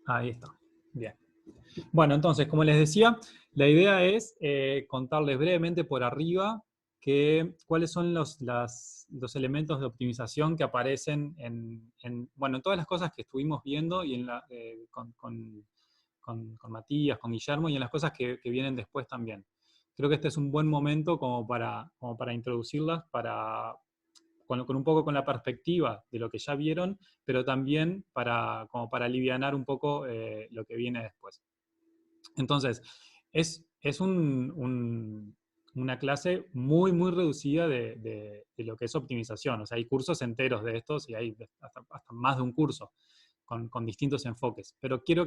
Ahí está. Bien. Bueno, entonces, como les decía, la idea es contarles brevemente por arriba cuáles son los elementos de optimización que aparecen bueno, en todas las cosas que estuvimos viendo y con Matías, con Guillermo, y en las cosas que vienen después también. Creo que este es un buen momento como para introducirlas, con un poco con la perspectiva de lo que ya vieron, pero también como para alivianar un poco lo que viene después. Entonces, es una clase muy, muy reducida de lo que es optimización. O sea, hay cursos enteros de estos y hay hasta más de un curso con distintos enfoques. Pero quiero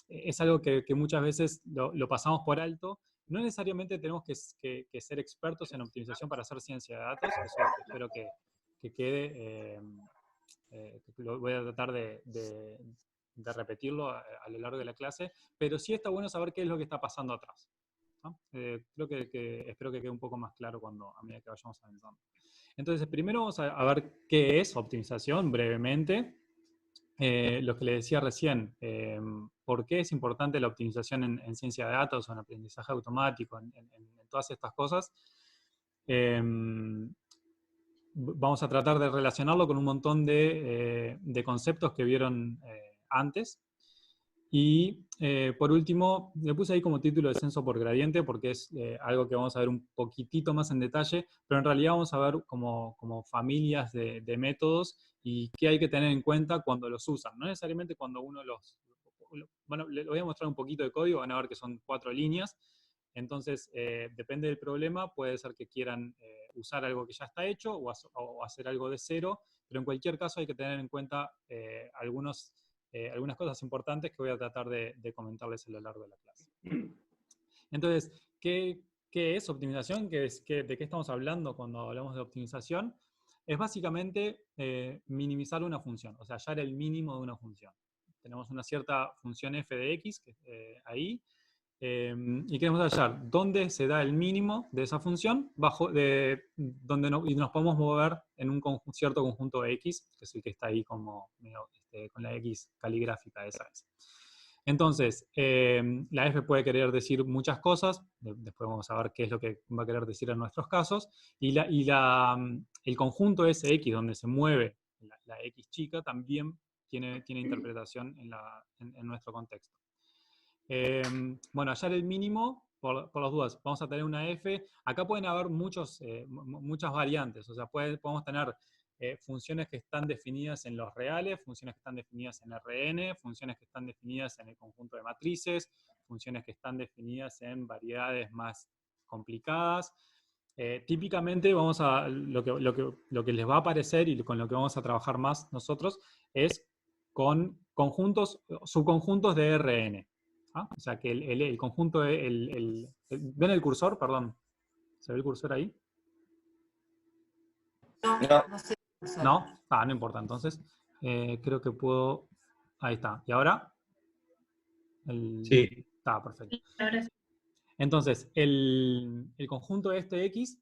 es algo que muchas veces lo pasamos por alto. No necesariamente tenemos que ser expertos en optimización para hacer ciencia de datos. Eso espero que quede. Lo voy a tratar de repetirlo a lo largo de la clase, pero sí está bueno saber qué es lo que está pasando atrás, ¿no? Creo espero que quede un poco más claro a medida que vayamos avanzando. Entonces, primero vamos a ver qué es optimización brevemente. Lo que les decía recién, por qué es importante la optimización en ciencia de datos o en aprendizaje automático, en todas estas cosas. Vamos a tratar de relacionarlo con un montón de conceptos que vieron antes. Y por último, le puse ahí como título descenso por gradiente porque es algo que vamos a ver un poquitito más en detalle, pero en realidad vamos a ver como familias de métodos y qué hay que tener en cuenta cuando los usan. No necesariamente cuando uno Bueno, les voy a mostrar un poquito de código, van a ver que son 4 líneas. Entonces, depende del problema, puede ser que quieran usar algo que ya está hecho o hacer algo de cero, pero en cualquier caso hay que tener en cuenta algunas cosas importantes que voy a tratar de comentarles a lo largo de la clase. Entonces, ¿qué es optimización? ¿De qué estamos hablando cuando hablamos de optimización? Es básicamente minimizar una función, o sea, hallar el mínimo de una función. Tenemos una cierta función f de x ahí, y queremos hallar dónde se da el mínimo de esa función y nos podemos mover en un cierto conjunto de x, que es el que está ahí como con la x caligráfica, esa es. Entonces, la f puede querer decir muchas cosas, después vamos a ver qué es lo que va a querer decir en nuestros casos, el conjunto SX donde se mueve la x chica también tiene interpretación en nuestro contexto. Bueno, hallar el mínimo, por las dudas, vamos a tener una f. Acá pueden haber muchas variantes, o sea, podemos tener funciones que están definidas en los reales, funciones que están definidas en Rn, funciones que están definidas en el conjunto de matrices, funciones que están definidas en variedades más complicadas. Típicamente lo que les va a aparecer y con lo que vamos a trabajar más nosotros es con subconjuntos de Rn. ¿Ah? O sea, que el conjunto, ¿ven el cursor? Perdón. ¿Se ve el cursor ahí? No, No sé. ¿No? No importa. Entonces, creo que puedo... Ahí está. ¿Y ahora? sí. Está perfecto. Ahora sí. Entonces, el conjunto este X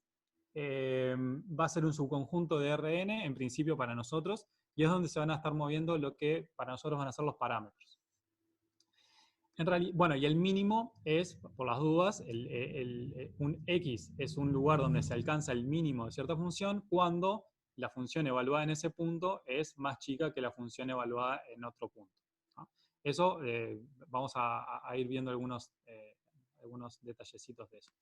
va a ser un subconjunto de Rn, en principio para nosotros, y es donde se van a estar moviendo lo que para nosotros van a ser los parámetros. En realidad, bueno, y el mínimo es, por las dudas, un X es un lugar donde se alcanza el mínimo de cierta función cuando la función evaluada en ese punto es más chica que la función evaluada en otro punto, ¿no? Eso vamos a ir viendo algunos detallecitos de eso.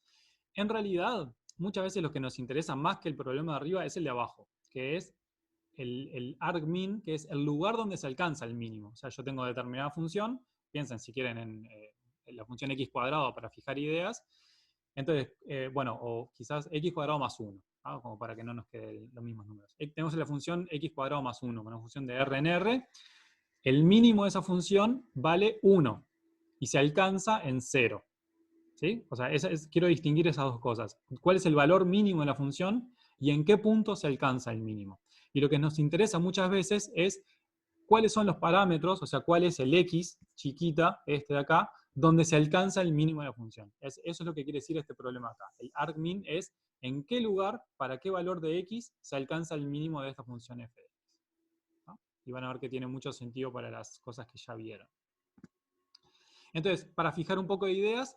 En realidad, muchas veces lo que nos interesa más que el problema de arriba es el de abajo, que es el argmin, que es el lugar donde se alcanza el mínimo. O sea, yo tengo determinada función, piensen si quieren en la función x cuadrado para fijar ideas, entonces, bueno, o quizás x cuadrado más 1, ¿no? Como para que no nos queden los mismos números. Tenemos la función x cuadrado más 1, una función de R en R, el mínimo de esa función vale 1 y se alcanza en 0. ¿Sí? O sea, quiero distinguir esas dos cosas. ¿Cuál es el valor mínimo de la función y en qué punto se alcanza el mínimo? Y lo que nos interesa muchas veces es cuáles son los parámetros, o sea, cuál es el x chiquita, este de acá, donde se alcanza el mínimo de la función. Eso es lo que quiere decir este problema acá. El argmin es en qué lugar, para qué valor de x, se alcanza el mínimo de esta función f de x, ¿no? Y van a ver que tiene mucho sentido para las cosas que ya vieron. Entonces, para fijar un poco de ideas,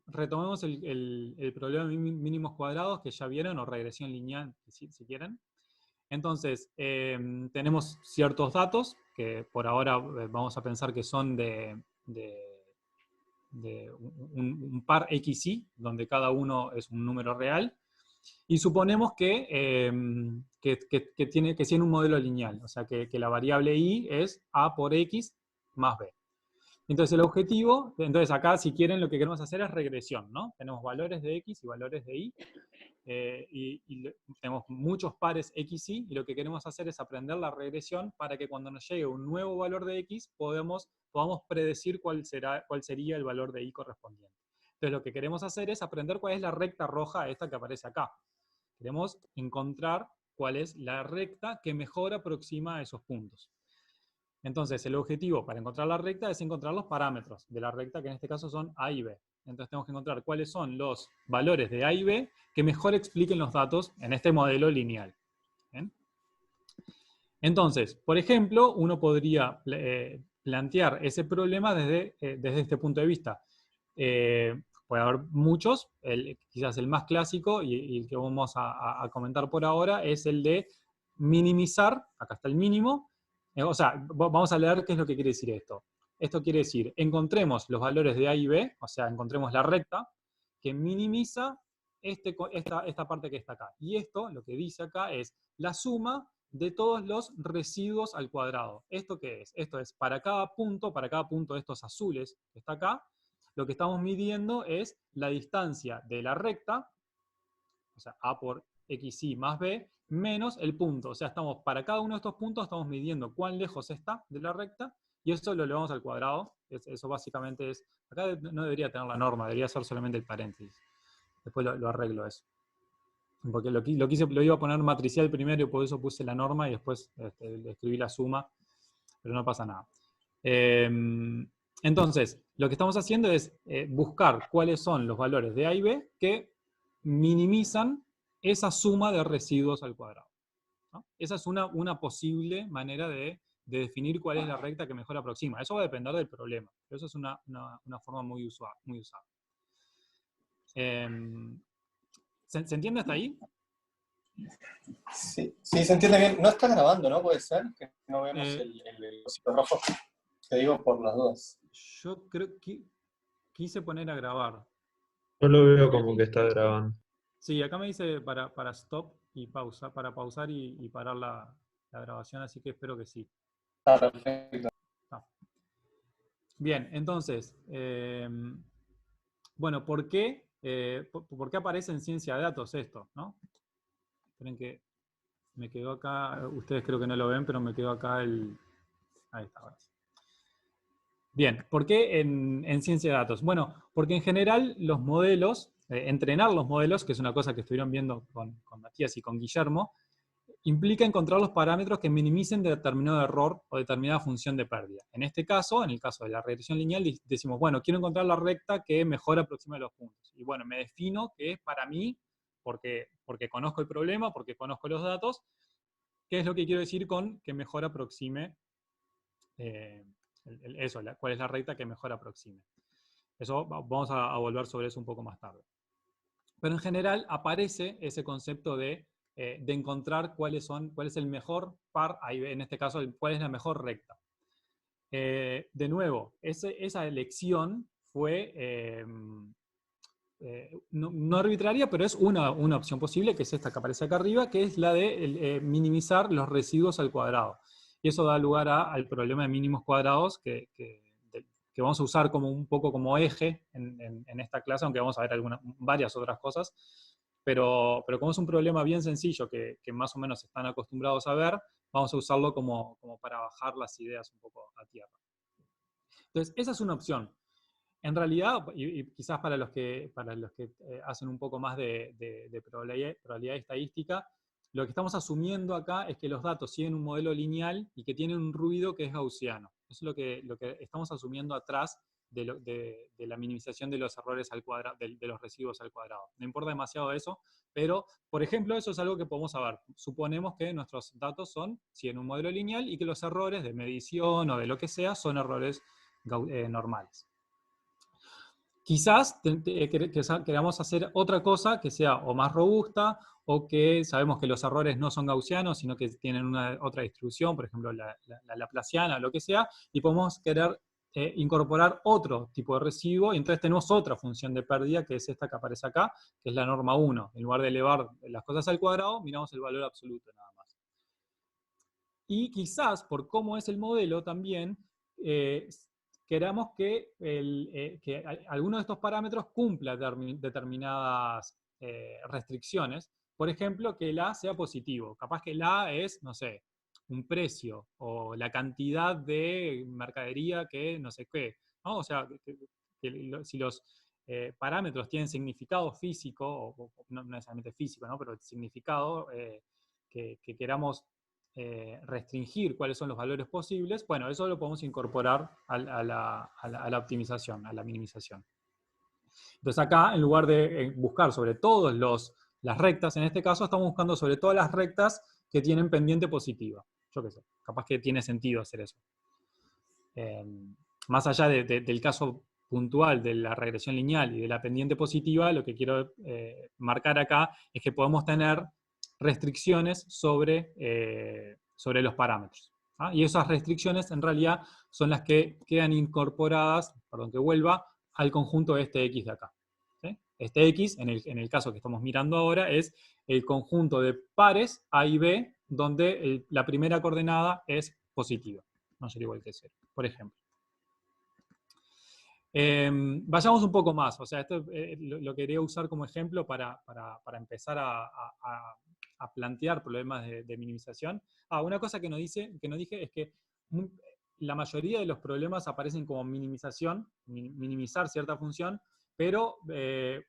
retomemos el problema de mínimos cuadrados que ya vieron, o regresión lineal, si quieren. Entonces, tenemos ciertos datos, que por ahora vamos a pensar que son de un par XY, donde cada uno es un número real, y suponemos que tiene un modelo lineal, o sea que la variable Y es A por X más B. Entonces el objetivo, entonces acá si quieren lo que queremos hacer es regresión, ¿no? Tenemos valores de X y valores de Y, y tenemos muchos pares X, Y, y lo que queremos hacer es aprender la regresión para que cuando nos llegue un nuevo valor de X podamos predecir cuál sería el valor de Y correspondiente. Entonces lo que queremos hacer es aprender cuál es la recta roja esta que aparece acá. Queremos encontrar cuál es la recta que mejor aproxima a esos puntos. Entonces el objetivo para encontrar la recta es encontrar los parámetros de la recta, que en este caso son A y B. Entonces tenemos que encontrar cuáles son los valores de A y B que mejor expliquen los datos en este modelo lineal. ¿Bien? Entonces, por ejemplo, uno podría plantear ese problema desde este punto de vista. Puede haber muchos, quizás el más clásico y el que vamos a comentar por ahora es el de minimizar, acá está el mínimo, o sea, vamos a leer qué es lo que quiere decir esto. Esto quiere decir, encontremos los valores de A y B, o sea, encontremos la recta, que minimiza esta parte que está acá. Y esto, lo que dice acá, es la suma de todos los residuos al cuadrado. ¿Esto qué es? Esto es, para cada punto de estos azules que está acá, lo que estamos midiendo es la distancia de la recta, o sea, A por XY más B, menos el punto. O sea, para cada uno de estos puntos estamos midiendo cuán lejos está de la recta, y eso lo elevamos al cuadrado. Eso básicamente es, acá no debería tener la norma, debería ser solamente el paréntesis. Después lo arreglo eso. Porque lo iba a poner matricial primero y por eso puse la norma y después escribí la suma, pero no pasa nada. Entonces, lo que estamos haciendo es buscar cuáles son los valores de A y B que minimizan esa suma de residuos al cuadrado, ¿no? Esa es una posible manera de definir cuál es la recta que mejor aproxima. Eso va a depender del problema, pero eso es una forma muy usada. ¿Se entiende hasta ahí? Sí, sí, se entiende bien. No está grabando, ¿no? Puede ser que no vemos el cosito rojo. Te digo por las dudas. Yo creo que quise poner a grabar. No lo veo como que está grabando. Sí, acá me dice para stop y pausa, para pausar y parar la grabación, así que espero que sí. Está perfecto. Bien, entonces, bueno, ¿por qué aparece en ciencia de datos esto, ¿no? Esperen que me quedó acá, ustedes creo que no lo ven, pero me quedó acá ahí está, ahora sí. Bien, ¿por qué en ciencia de datos? Bueno, porque en general los modelos, entrenar los modelos, que es una cosa que estuvieron viendo con Matías y con Guillermo, implica encontrar los parámetros que minimicen determinado error o determinada función de pérdida. En este caso, en el caso de la regresión lineal, decimos, bueno, quiero encontrar la recta que mejor aproxime los puntos. Y bueno, me defino que es para mí, porque conozco el problema, porque conozco los datos, qué es lo que quiero decir con que mejor aproxime cuál es la recta que mejor aproxime. Eso vamos a volver sobre eso un poco más tarde. Pero en general aparece ese concepto de encontrar cuál es el mejor par, en este caso, cuál es la mejor recta. De nuevo, esa elección fue no arbitraria, pero es una opción posible, que es esta que aparece acá arriba, que es la de minimizar los residuos al cuadrado. Y eso da lugar al problema de mínimos cuadrados que vamos a usar un poco como eje en esta clase, aunque vamos a ver varias otras cosas. Pero como es un problema bien sencillo que más o menos están acostumbrados a ver, vamos a usarlo como para bajar las ideas un poco a tierra. Entonces, esa es una opción. En realidad, y quizás para los que hacen un poco más de probabilidad estadística, lo que estamos asumiendo acá es que los datos siguen un modelo lineal y que tienen un ruido que es gaussiano. Eso es lo que estamos asumiendo atrás de la minimización de los errores al cuadrado, de los residuos al cuadrado. No importa demasiado eso, pero, por ejemplo, eso es algo que podemos saber. Suponemos que nuestros datos siguen un modelo lineal y que los errores de medición o de lo que sea son errores normales. quizás queramos hacer otra cosa que sea o más robusta, o que sabemos que los errores no son gaussianos, sino que tienen otra distribución, por ejemplo la laplaciana o lo que sea, y podemos querer incorporar otro tipo de residuo, y entonces tenemos otra función de pérdida, que es esta que aparece acá, que es la norma 1. En lugar de elevar las cosas al cuadrado, miramos el valor absoluto nada más. Y quizás, por cómo es el modelo también, queramos que alguno de estos parámetros cumpla determinadas restricciones. Por ejemplo, que el A sea positivo. Capaz que el A es, no sé, un precio, o la cantidad de mercadería que no sé qué, ¿no? O sea, si los parámetros tienen significado físico, o no necesariamente físico, ¿no? Pero significado que queramos restringir cuáles son los valores posibles, bueno, eso lo podemos incorporar a la optimización, a la minimización. Entonces acá, en lugar de buscar sobre todas las rectas, en este caso estamos buscando sobre todas las rectas que tienen pendiente positiva. Yo qué sé, capaz que tiene sentido hacer eso. Más allá del caso puntual de la regresión lineal y de la pendiente positiva, lo que quiero marcar acá es que podemos tener restricciones sobre los parámetros. ¿Ah? Y esas restricciones en realidad son las que quedan incorporadas, perdón que vuelva, al conjunto de este X de acá. ¿Sí? Este X, en el caso que estamos mirando ahora, es el conjunto de pares A y B, donde la primera coordenada es positiva, mayor o igual que 0, por ejemplo. Vayamos un poco más, o sea, esto lo quería usar como ejemplo para empezar a plantear problemas de minimización. Una cosa que no dije es que la mayoría de los problemas aparecen como minimización, minimizar cierta función, pero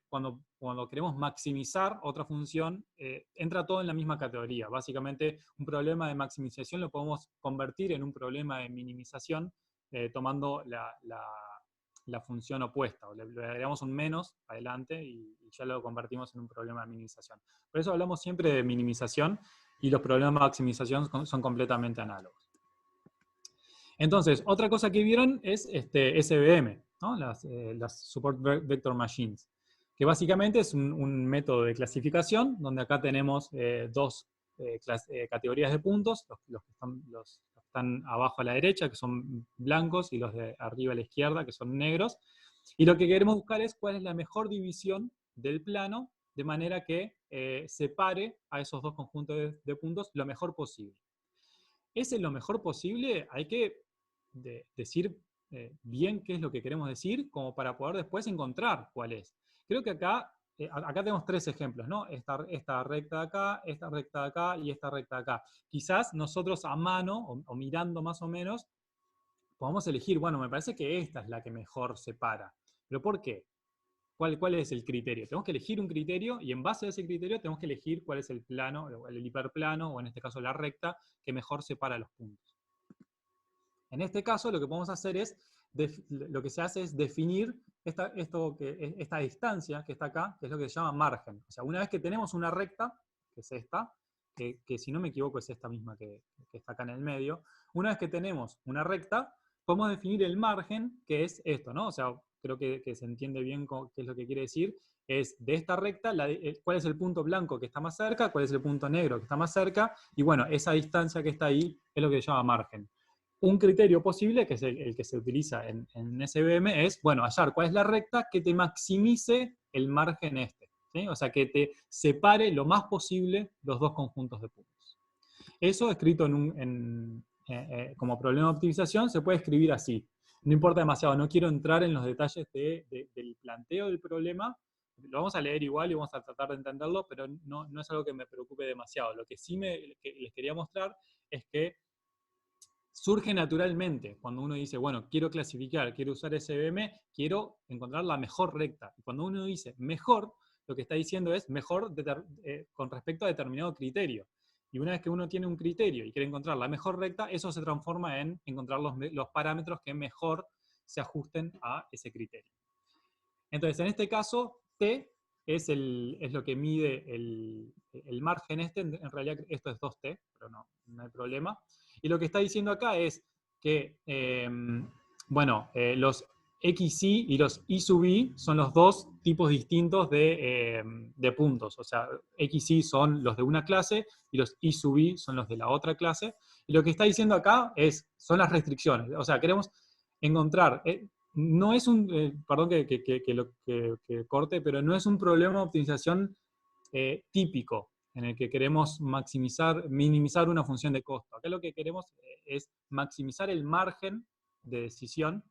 cuando queremos maximizar otra función, entra todo en la misma categoría. Básicamente, un problema de maximización lo podemos convertir en un problema de minimización tomando la función opuesta, o le agregamos un menos adelante y ya lo convertimos en un problema de minimización. Por eso hablamos siempre de minimización, y los problemas de maximización son completamente análogos. Entonces, otra cosa que vieron es SVM, ¿no? Las Support Vector Machines, que básicamente es un método de clasificación, donde acá tenemos dos categorías de puntos, los que están abajo a la derecha, que son blancos, y los de arriba a la izquierda, que son negros. Y lo que queremos buscar es cuál es la mejor división del plano, de manera que separe a esos dos conjuntos de puntos lo mejor posible. Ese lo mejor posible hay que decir bien qué es lo que queremos decir, como para poder después encontrar cuál es. Creo que acá tenemos tres ejemplos, ¿no? Esta recta de acá, esta recta de acá y esta recta de acá. Quizás nosotros a mano, o mirando más o menos, podamos elegir, bueno, me parece que esta es la que mejor separa. ¿Pero por qué? ¿Cuál es el criterio? Tenemos que elegir un criterio, y en base a ese criterio tenemos que elegir cuál es el plano, el hiperplano, o en este caso la recta, que mejor separa los puntos. En este caso, lo que podemos hacer es, lo que se hace es definir esta distancia que está acá, que es lo que se llama margen. O sea, una vez que tenemos una recta, que es esta, que si no me equivoco es esta misma que está acá en el medio, una vez que tenemos una recta, podemos definir el margen, que es esto, ¿no? O sea, creo que se entiende bien qué es lo que quiere decir. Es de esta recta, cuál es el punto blanco que está más cerca, cuál es el punto negro que está más cerca, y bueno, esa distancia que está ahí es lo que se llama margen. Un criterio posible, que es el que se utiliza en SVM, es, bueno, hallar cuál es la recta que te maximice el margen este, ¿sí? O sea, que te separe lo más posible los dos conjuntos de puntos. Eso, escrito como problema de optimización, se puede escribir así. No importa demasiado, no quiero entrar en los detalles del planteo del problema. Lo vamos a leer igual y vamos a tratar de entenderlo, pero no es algo que me preocupe demasiado. Lo que sí les quería mostrar es que surge naturalmente cuando uno dice, bueno, quiero clasificar, quiero usar SVM, quiero encontrar la mejor recta. Y cuando uno dice mejor, lo que está diciendo es mejor con respecto a determinado criterio. Y una vez que uno tiene un criterio y quiere encontrar la mejor recta, eso se transforma en encontrar los parámetros que mejor se ajusten a ese criterio. Entonces, en este caso, T es lo que mide el margen este. En realidad esto es 2T, pero no hay problema. Y lo que está diciendo acá es que, bueno, XY y los I sub I son los dos tipos distintos de puntos. O sea, XY son los de una clase y los I sub I son los de la otra clase. Y lo que está diciendo acá son las restricciones. O sea, queremos encontrar, no es un, perdón que corte, pero no es un problema de optimización típico en el que queremos minimizar una función de costo. Acá lo que queremos es maximizar el margen de decisión,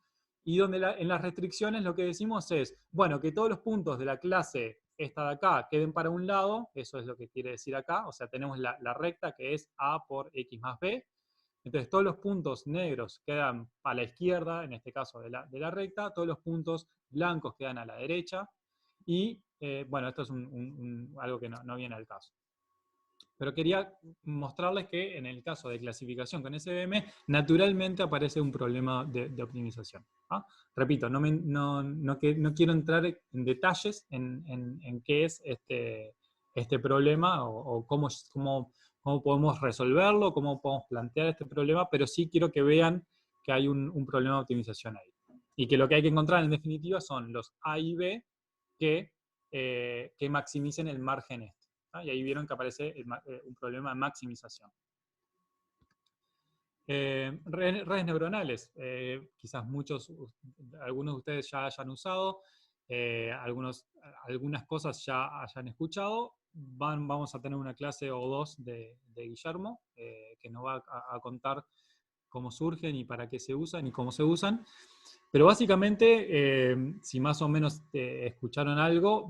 y donde en las restricciones lo que decimos es, bueno, que todos los puntos de la clase esta de acá queden para un lado, eso es lo que quiere decir acá, o sea, tenemos la recta que es A por X más B, entonces todos los puntos negros quedan a la izquierda, en este caso de la recta, todos los puntos blancos quedan a la derecha, y bueno, esto es algo que no viene al caso. Pero quería mostrarles que en el caso de clasificación con SVM, naturalmente aparece un problema de optimización. ¿Ah? Repito, no quiero entrar en detalles en qué es este problema o cómo podemos resolverlo, cómo podemos plantear este problema, pero sí quiero que vean que hay un problema de optimización ahí. Y que lo que hay que encontrar en definitiva son los A y B que maximicen el margen este. Y ahí vieron que aparece un problema de maximización. Redes neuronales, quizás algunos de ustedes ya hayan usado, algunas cosas ya hayan escuchado. Vamos a tener una clase o dos de Guillermo, que nos va a contar cómo surgen y para qué se usan y cómo se usan. Pero básicamente, si más o menos escucharon algo,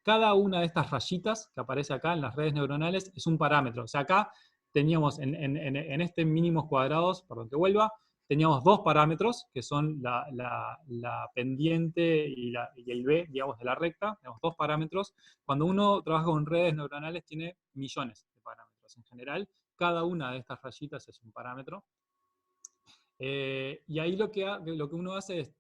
cada una de estas rayitas que aparece acá en las redes neuronales es un parámetro. O sea, acá teníamos en este mínimos cuadrados, perdón que vuelva, teníamos dos parámetros, que son la pendiente y el B, digamos, de la recta. Tenemos dos parámetros. Cuando uno trabaja con redes neuronales tiene millones de parámetros en general. Cada una de estas rayitas es un parámetro. Y ahí lo que uno hace es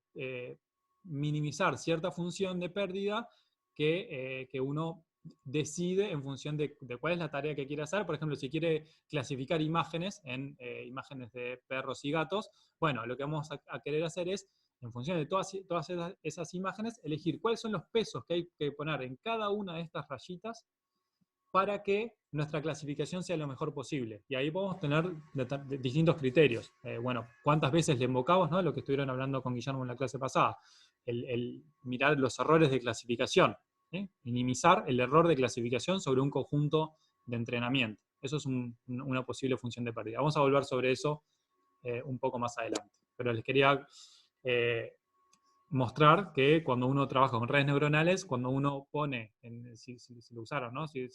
minimizar cierta función de pérdida que uno decide en función de cuál es la tarea que quiere hacer. Por ejemplo, si quiere clasificar imágenes en imágenes de perros y gatos, bueno, lo que vamos a querer hacer es, en función de todas esas imágenes, elegir cuáles son los pesos que hay que poner en cada una de estas rayitas para que nuestra clasificación sea lo mejor posible. Y ahí podemos tener distintos criterios. Bueno, cuántas veces le invocamos, ¿no? Lo que estuvieron hablando con Guillermo en la clase pasada. El mirar los errores de clasificación. Minimizar el error de clasificación sobre un conjunto de entrenamiento. Eso es una posible función de pérdida. Vamos a volver sobre eso un poco más adelante. Pero les quería mostrar que cuando uno trabaja con redes neuronales, cuando uno pone, si lo usaron, ¿no? Si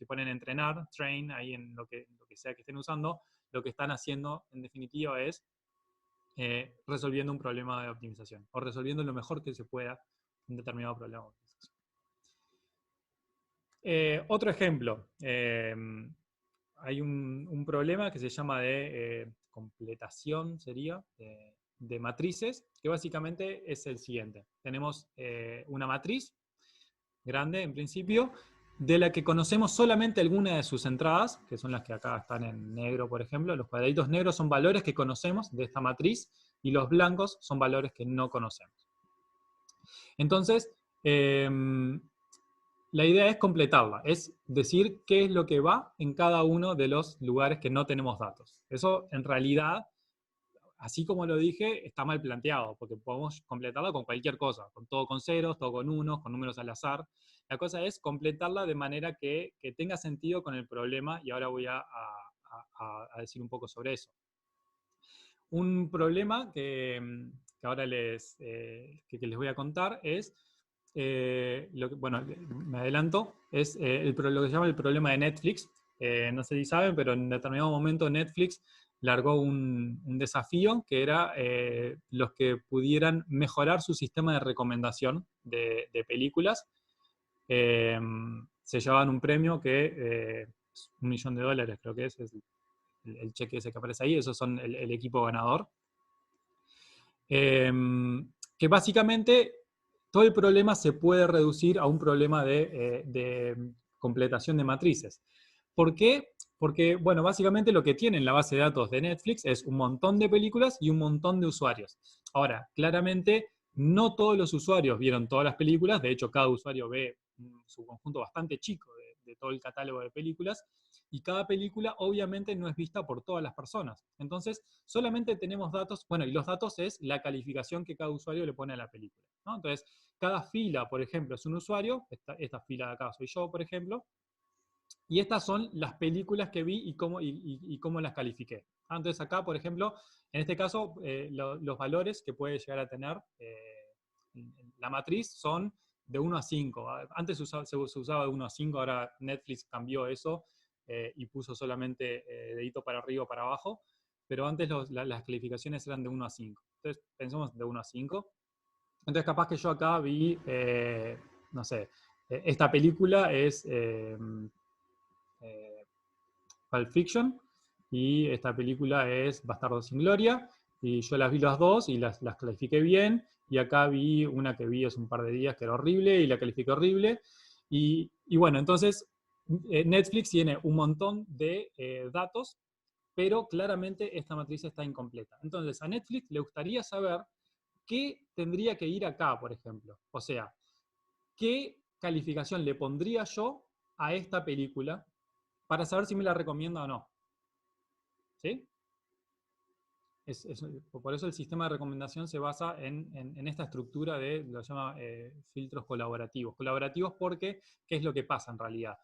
ponen entrenar, train, ahí en lo que sea que estén usando, lo que están haciendo en definitiva es resolviendo un problema de optimización, o resolviendo lo mejor que se pueda un determinado problema de optimización. Otro ejemplo, hay un problema que se llama de completación, sería, de matrices, que básicamente es el siguiente. Tenemos una matriz grande, en principio, de la que conocemos solamente alguna de sus entradas, que son las que acá están en negro, por ejemplo. Los cuadraditos negros son valores que conocemos de esta matriz, y los blancos son valores que no conocemos. Entonces, la idea es completarla, es decir qué es lo que va en cada uno de los lugares que no tenemos datos. Eso, en realidad, así como lo dije, está mal planteado, porque podemos completarla con cualquier cosa, todo con ceros, todo con unos, con números al azar. La cosa es completarla de manera que tenga sentido con el problema, y ahora voy a decir un poco sobre eso. Un problema que ahora les voy a contar es, bueno, me adelanto, es lo que se llama el problema de Netflix. No sé si saben, pero en determinado momento Netflix largó un desafío que era los que pudieran mejorar su sistema de recomendación de películas. Se llevaban un premio que $1 millón, creo que es el cheque ese que aparece ahí. Esos son el equipo ganador. Que básicamente todo el problema se puede reducir a un problema de completación de matrices. ¿Por qué? Porque, bueno, básicamente lo que tiene en la base de datos de Netflix es un montón de películas y un montón de usuarios. Ahora, claramente No todos los usuarios vieron todas las películas, de hecho cada usuario ve su conjunto bastante chico de todo el catálogo de películas, y cada película obviamente no es vista por todas las personas. Entonces, solamente tenemos datos, bueno, y los datos es la calificación que cada usuario le pone a la película, ¿no? Entonces, cada fila, por ejemplo, es un usuario, esta fila de acá soy yo, por ejemplo, y estas son las películas que vi y cómo las califiqué. Entonces acá, por ejemplo, en este caso, los valores que puede llegar a tener la matriz son de 1 a 5. Antes se usaba de 1 a 5, ahora Netflix cambió eso y puso solamente dedito para arriba o para abajo, pero antes las calificaciones eran de 1 a 5. Entonces pensemos de 1 a 5. Entonces capaz que yo acá vi, no sé, esta película es Pulp Fiction, y esta película es Bastardos sin Gloria, y yo las vi las dos y las califiqué bien, y acá vi una que vi hace un par de días que era horrible y la califiqué horrible, y bueno, entonces Netflix tiene un montón de datos, pero claramente esta matriz está incompleta. Entonces a Netflix le gustaría saber qué tendría que ir acá, por ejemplo. O sea, ¿qué calificación le pondría yo a esta película para saber si me la recomienda o no? ¿Sí? Por eso el sistema de recomendación se basa en esta estructura de, lo llama filtros colaborativos. Colaborativos porque, ¿qué es lo que pasa en realidad?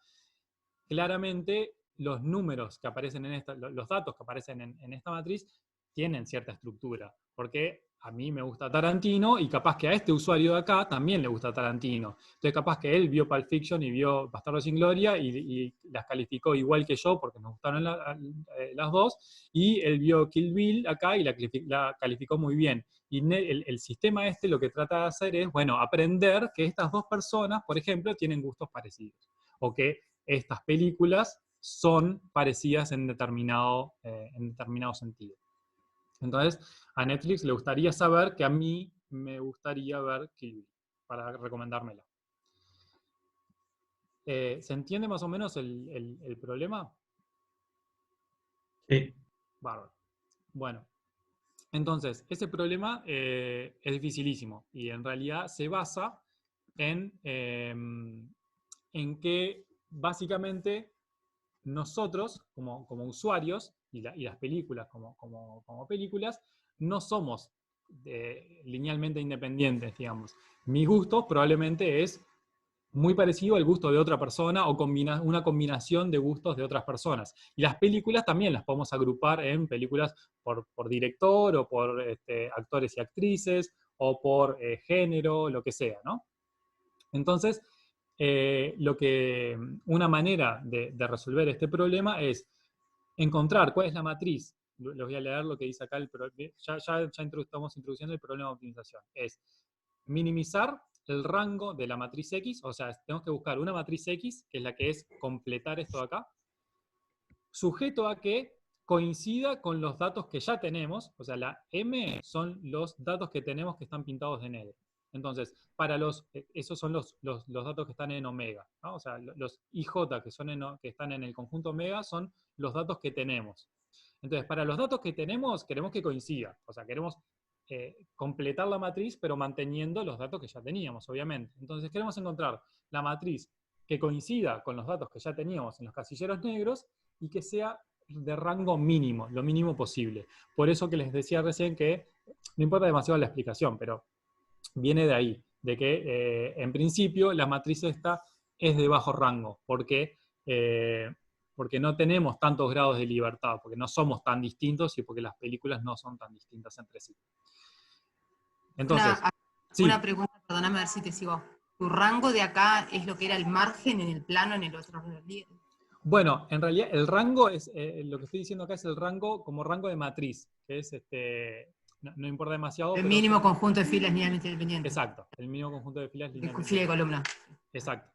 Claramente, los números que aparecen en esta, los datos que aparecen en esta matriz tienen cierta estructura, porque a mí me gusta Tarantino y capaz que a este usuario de acá también le gusta Tarantino. Entonces capaz que él vio Pulp Fiction y vio Bastardos sin Gloria y las calificó igual que yo porque nos gustaron las dos, y él vio Kill Bill acá y la calificó muy bien. Y el sistema este lo que trata de hacer es, bueno, aprender que estas dos personas, por ejemplo, tienen gustos parecidos, o que estas películas son parecidas en determinado sentido. Entonces, a Netflix le gustaría saber que a mí me gustaría ver Kill Bill para recomendármela. ¿Se entiende más o menos el problema? Sí. Bárbaro. Bueno, entonces, ese problema es dificilísimo y en realidad se basa en que básicamente nosotros, como usuarios, y las películas como películas, no somos linealmente independientes, digamos. Mi gusto probablemente es muy parecido al gusto de otra persona o una combinación de gustos de otras personas. Y las películas también las podemos agrupar en películas por director o por actores y actrices o por género, lo que sea, ¿no? Entonces, una manera de resolver este problema es encontrar cuál es la matriz. Les voy a leer lo que dice acá, ya estamos introduciendo el problema de optimización. Es minimizar el rango de la matriz X, o sea, tenemos que buscar una matriz X, que es la que es completar esto de acá, sujeto a que coincida con los datos que ya tenemos, o sea, la M son los datos que tenemos que están pintados de negro. Entonces, esos son los datos que están en omega, ¿no? O sea, los IJ que están en el conjunto omega son los datos que tenemos. Entonces, para los datos que tenemos, queremos que coincida. O sea, queremos completar la matriz, pero manteniendo los datos que ya teníamos, obviamente. Entonces, queremos encontrar la matriz que coincida con los datos que ya teníamos en los casilleros negros y que sea de rango mínimo, lo mínimo posible. Por eso que les decía recién que no importa demasiado la explicación, pero viene de ahí, de que en principio la matriz esta es de bajo rango, porque no tenemos tantos grados de libertad, porque no somos tan distintos y porque las películas no son tan distintas entre sí. Entonces, una pregunta, perdóname a ver si te sigo. ¿Tu rango de acá es lo que era el margen en el plano en el otro? Bueno, en realidad el rango es, lo que estoy diciendo acá es el rango como rango de matriz, que es no importa demasiado. El mínimo conjunto de filas linealmente independiente. Exacto, el mínimo conjunto de filas linealmente. Fila de columna. Exacto.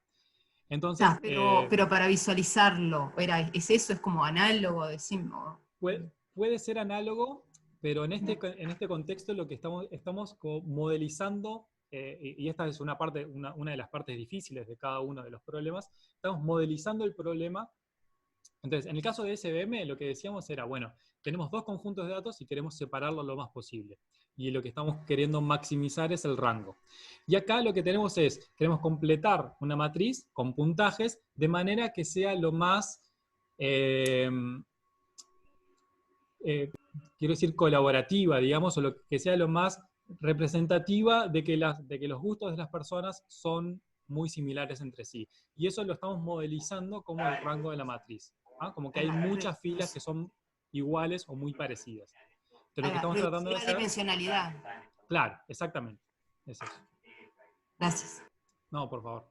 Entonces, pero para visualizarlo, ¿es eso? ¿Es como análogo? Decimos? Puede ser análogo, pero en este contexto lo que estamos modelizando, y esta es una de las partes difíciles de cada uno de los problemas, estamos modelizando el problema Entonces, en el caso de SVM, lo que decíamos era, bueno, tenemos dos conjuntos de datos y queremos separarlos lo más posible. Y lo que estamos queriendo maximizar es el rango. Y acá lo que tenemos es, queremos completar una matriz con puntajes de manera que sea lo más, quiero decir, colaborativa, digamos, o lo que sea lo más representativa de que los gustos de las personas son muy similares entre sí. Y eso lo estamos modelizando como el rango de la matriz. ¿Ah? Como que hay muchas filas que son iguales o muy parecidas. Pero lo que estamos tratando de La hacer... dimensionalidad. Claro, exactamente. Es eso. Gracias. No, por favor.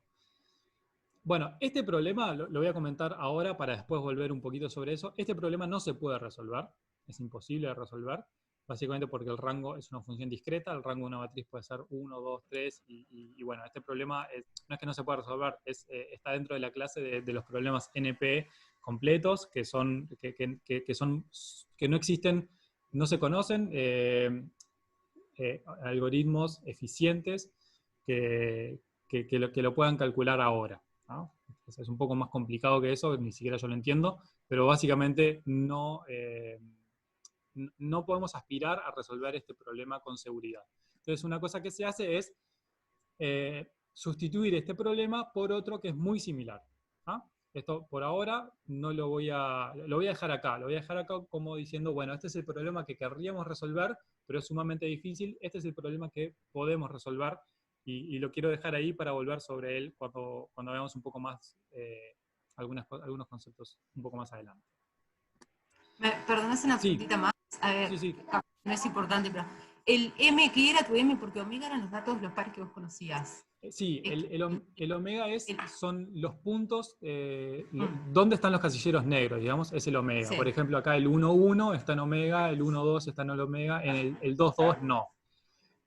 Bueno, este problema lo voy a comentar ahora para después volver un poquito sobre eso. Este problema no se puede resolver, es imposible de resolver, básicamente porque el rango es una función discreta, el rango de una matriz puede ser 1, 2, 3, y bueno, este problema no es que no se pueda resolver, está dentro de la clase de los problemas NP completos, que no existen, no se conocen algoritmos eficientes que lo puedan calcular ahora, ¿no? Es un poco más complicado que eso, ni siquiera yo lo entiendo, pero básicamente no podemos aspirar a resolver este problema con seguridad. Entonces, una cosa que se hace es sustituir este problema por otro que es muy similar. ¿Ah? Esto por ahora no lo voy a dejar acá. Lo voy a dejar acá como diciendo, bueno, este es el problema que querríamos resolver, pero es sumamente difícil. Este es el problema que podemos resolver y lo quiero dejar ahí para volver sobre él cuando veamos un poco más algunos conceptos un poco más adelante. ¿Me perdonas una preguntita más? A ver, sí. No es importante, pero el M, ¿qué era tu M? Porque omega eran los datos, los pares que vos conocías. Sí, el omega son los puntos, ¿dónde están los casilleros negros? Digamos, es el omega. Sí. Por ejemplo, acá el 1,1 está en omega, el 1,2 está en el omega, en el 2,2 no.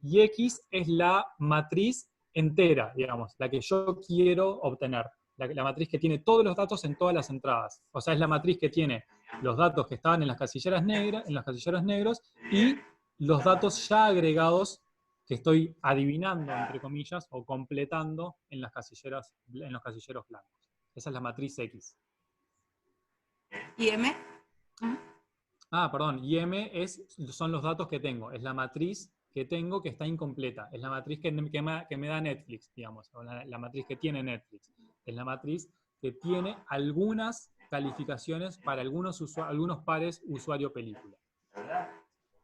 Y X es la matriz entera, digamos, la que yo quiero obtener. La matriz que tiene todos los datos en todas las entradas. O sea, es la matriz que tiene los datos que estaban en las casilleras negras, en los casilleros negros, y los datos ya agregados que estoy adivinando, entre comillas, o completando en los casilleros blancos. Esa es la matriz X. ¿Y M? Perdón, y M son los datos que tengo, es la matriz que tengo que está incompleta, es la matriz que me da Netflix, digamos, o la matriz que tiene Netflix, es la matriz que tiene algunas calificaciones para algunos pares usuario-película.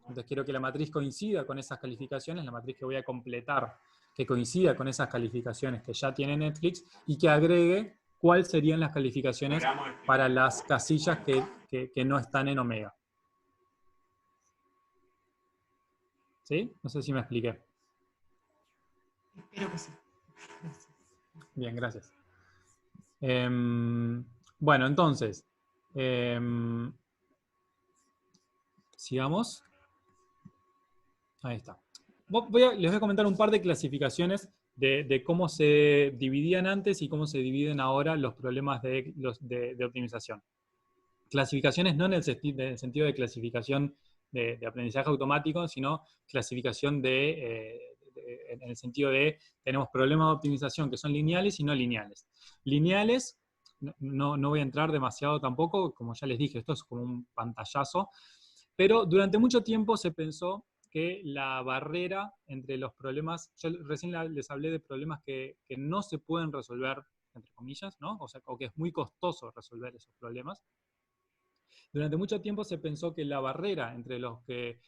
Entonces quiero que la matriz coincida con esas calificaciones, la matriz que voy a completar, que coincida con esas calificaciones que ya tiene Netflix y que agregue cuáles serían las calificaciones para las casillas que no están en omega. ¿Sí? No sé si me expliqué. Espero que sí. Gracias. Bien, gracias. Bueno, entonces, sigamos. Ahí está. Les voy a comentar un par de clasificaciones de cómo se dividían antes y cómo se dividen ahora los problemas de optimización. Clasificaciones no en el sentido de clasificación de aprendizaje automático, sino clasificación en el sentido de tenemos problemas de optimización que son lineales y no lineales. Lineales, no voy a entrar demasiado tampoco, como ya les dije, esto es como un pantallazo, pero durante mucho tiempo se pensó que la barrera entre los problemas, yo recién les hablé de problemas que no se pueden resolver, entre comillas, ¿no? O que es muy costoso resolver esos problemas. Durante mucho tiempo se pensó que la barrera entre lo que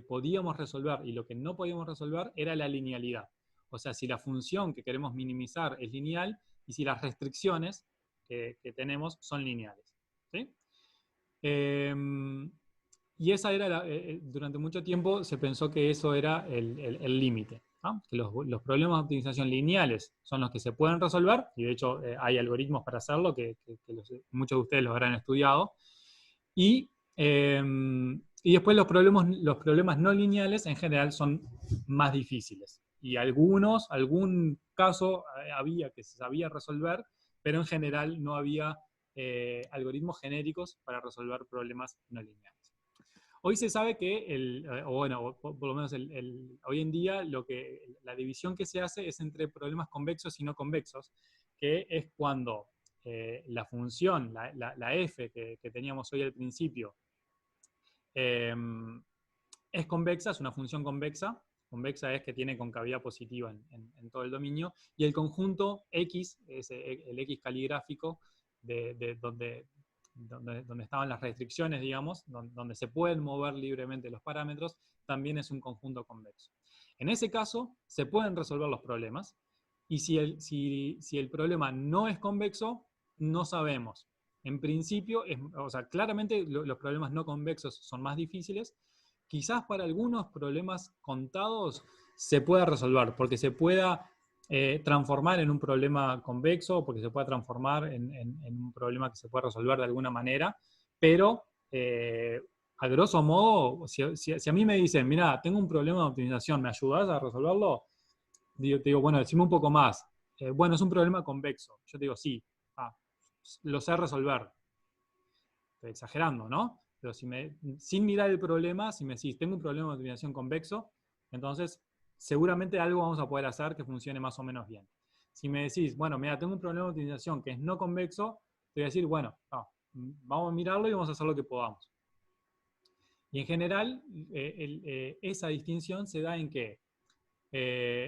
podíamos resolver y lo que no podíamos resolver era la linealidad. O sea, si la función que queremos minimizar es lineal y si las restricciones que tenemos son lineales. ¿Sí? Y esa era, durante mucho tiempo se pensó que eso era el límite, ¿no? Que los problemas de optimización lineales son los que se pueden resolver, y de hecho hay algoritmos para hacerlo, que muchos de ustedes los habrán estudiado, y después los problemas no lineales en general son más difíciles, y algún caso había que se sabía resolver, pero en general no había algoritmos genéricos para resolver problemas no lineales. Hoy se sabe que, por lo menos hoy en día, la división que se hace es entre problemas convexos y no convexos, que es cuando la función, la f que teníamos hoy al principio, es convexa, es una función convexa. Convexa es que tiene concavidad positiva en todo el dominio. Y el conjunto X, es el X caligráfico, donde estaban las restricciones, digamos, donde se pueden mover libremente los parámetros, también es un conjunto convexo. En ese caso, se pueden resolver los problemas. Y si el problema no es convexo, no sabemos. En principio, o sea, claramente los problemas no convexos son más difíciles. Quizás para algunos problemas contados se pueda resolver, porque se pueda transformar en un problema convexo, porque se pueda transformar en un problema que se pueda resolver de alguna manera, pero a grosso modo, si a mí me dicen, mira, tengo un problema de optimización, ¿me ayudás a resolverlo? Te digo, bueno, decime un poco más. Bueno, es un problema convexo. Yo te digo, sí, lo sé resolver. Estoy exagerando, ¿no? Pero sin mirar el problema, si me decís, tengo un problema de optimización convexo, entonces seguramente algo vamos a poder hacer que funcione más o menos bien. Si me decís, bueno, mira, tengo un problema de optimización que es no convexo, te voy a decir, bueno, vamos a mirarlo y vamos a hacer lo que podamos. Y en general, esa distinción se da en que